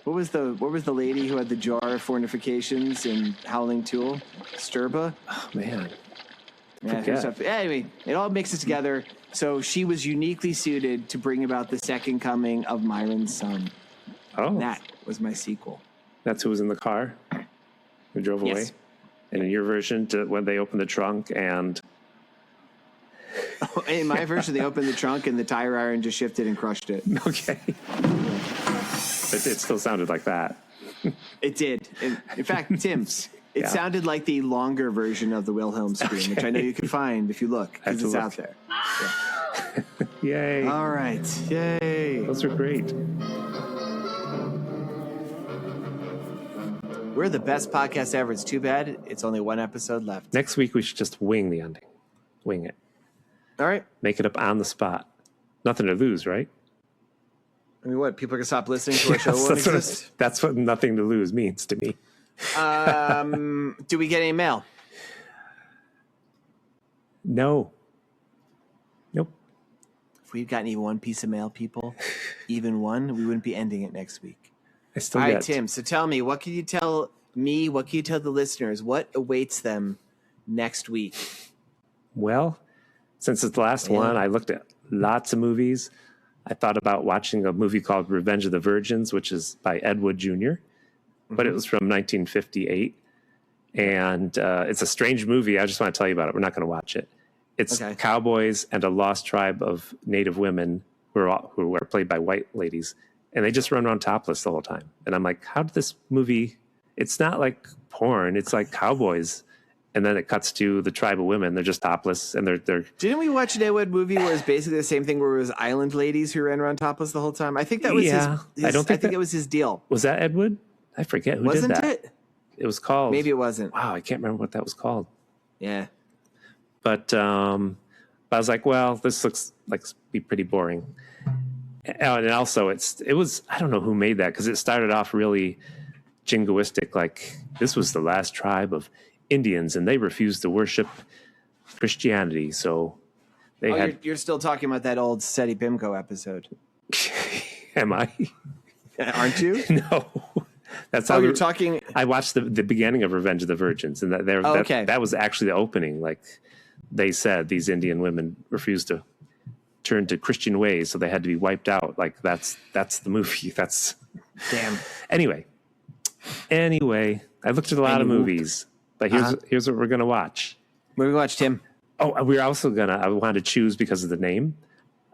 what was the lady who had the jar of fornifications in Howling Tool? Sturba? Oh man. Yeah, stuff. Anyway, it all mixes together. So she was uniquely suited to bring about the second coming of Myron's son. Oh. That was my sequel. That's who was in the car who drove away? And in your version, when they opened the trunk and... In my version, they opened the trunk and the tire iron just shifted and crushed it. Okay. But it still sounded like that. It did. In fact, Tim's, it sounded like the longer version of the Wilhelm scream, which I know you can find if you look, because it's out there. Yeah. Yay. All right. Yay. Those are great. We're the best podcast ever. It's too bad it's only one episode left. Next week, we should just wing the ending. Wing it. All right. Make it up on the spot. Nothing to lose, right? I mean, what? People can stop listening to our show won't exist? That's what nothing to lose means to me. Do we get any mail? No. Nope. If we'd gotten even one piece of mail, people, even one, we wouldn't be ending it next week. I still All get... right, Tim. So tell me, what can you tell me? What can you tell the listeners? What awaits them next week? Well, since it's the last one, I looked at lots of movies. I thought about watching a movie called Revenge of the Virgins, which is by Ed Wood Jr., but it was from 1958. And it's a strange movie. I just want to tell you about it. We're not going to watch it. It's cowboys and a lost tribe of Native women who are played by white ladies. And they just run around topless the whole time. And I'm like, how did this movie... It's not like porn. It's like cowboys. And then it cuts to the tribe of women. They're just topless. And they're... Didn't we watch an Ed Wood movie where it's basically the same thing where it was island ladies who ran around topless the whole time? I think that was his... I think it was his deal. Was that Ed Wood? I forget who did that. Wasn't it? It was called... Maybe it wasn't. Wow, I can't remember what that was called. Yeah. But I was like, well, this looks like be pretty boring. And also, it was, I don't know who made that, because it started off really jingoistic, like this was the last tribe of Indians, and they refused to worship Christianity, so they had... You're still talking about that old Seti Bimco episode. Am I? Aren't you? No. That's how you're talking... I watched the beginning of Revenge of the Virgins, and that was actually the opening. Like, they said these Indian women refused to turn to Christian ways, so they had to be wiped out. Like, that's the movie. That's... Damn. Anyway, I looked at a lot of movies, but here's what we're going to watch. What do we watch, Tim? Oh, we're also I wanted to choose because of the name.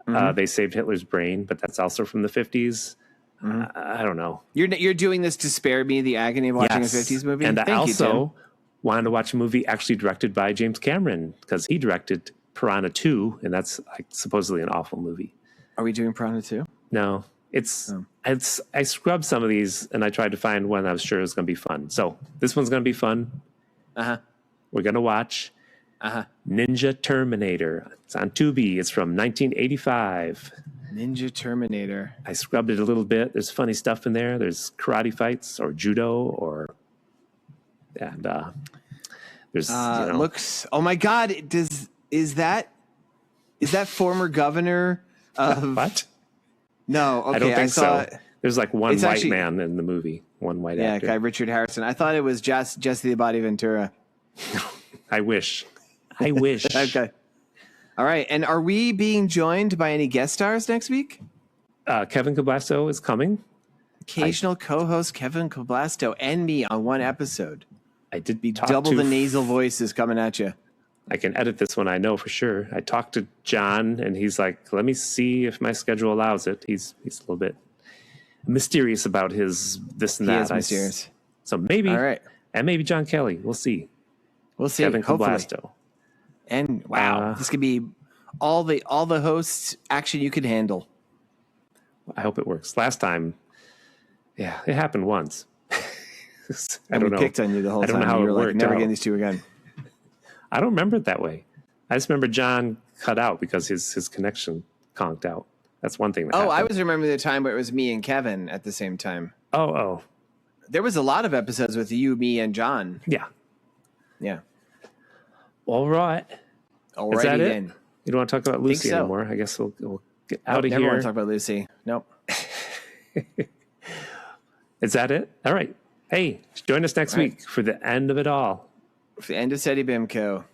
They Saved Hitler's Brain, but that's also from the 50s. I don't know. You're doing this to spare me the agony of watching a 50s movie? And I also wanted to watch a movie actually directed by James Cameron, because he directed Piranha 2, and that's like supposedly an awful movie. Are we doing Piranha 2? No. I scrubbed some of these, and I tried to find one I was sure was going to be fun. So this one's going to be fun. We're going to watch Ninja Terminator. It's on Tubi. It's from 1985. Ninja Terminator. I scrubbed it a little bit. There's funny stuff in there. There's karate fights or judo there's looks. Oh my God! Is that former governor of what? No, okay. I don't think saw so. There's like one white man in the movie, one white actor. Yeah, guy Richard Harrison. I thought it was Jesse the Body Ventura. I wish. Okay. All right. And are we being joined by any guest stars next week? Kevin Coblasto is coming. Occasional co-host Kevin Coblasto and me on one episode. I did be double the nasal voices coming at you. I can edit this one, I know for sure. I talked to John, and he's like, let me see if my schedule allows it. He's a little bit mysterious about his this and that. He is mysterious. So maybe, all right. And maybe John Kelly. We'll see. Kevin Coblasto. And wow, this could be all the hosts action you could handle. I hope it works. Last time, yeah, it happened once. I don't know. Picked on you the whole time. I don't know how you it were like, worked never out. getting these two again. I don't remember it that way. I just remember John cut out because his connection conked out. That's one thing that happened. I was remembering the time where it was me and Kevin at the same time. Oh. There was a lot of episodes with you, me, and John. Yeah. Yeah. All right. Alrighty Is that then. it? You don't want to talk about Lucy so. anymore. I guess we'll get out of Never here. want to talk about Lucy. Nope. Is that it? All right. Hey, join us next week for the end of it all. For the end of SETI BIMCO.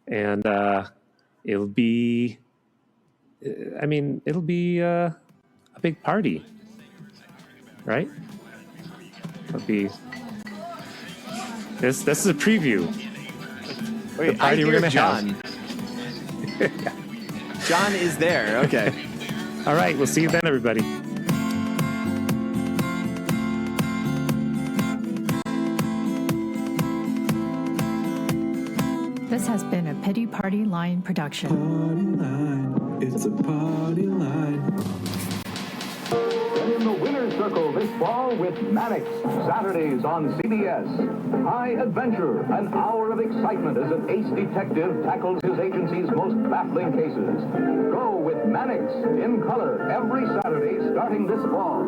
And it'll be, it'll be a big party, right? It'll be, this is a preview. Wait, the party we're going to have. John is there. Okay. All right. We'll see you then, everybody. This has been a Pity Party Line production. Party line, it's a party line. In the winner's circle this fall with Mannix, Saturdays on CBS. High Adventure, an hour of excitement as an ace detective tackles his agency's most baffling cases. Go with Mannix in color every Saturday starting this fall.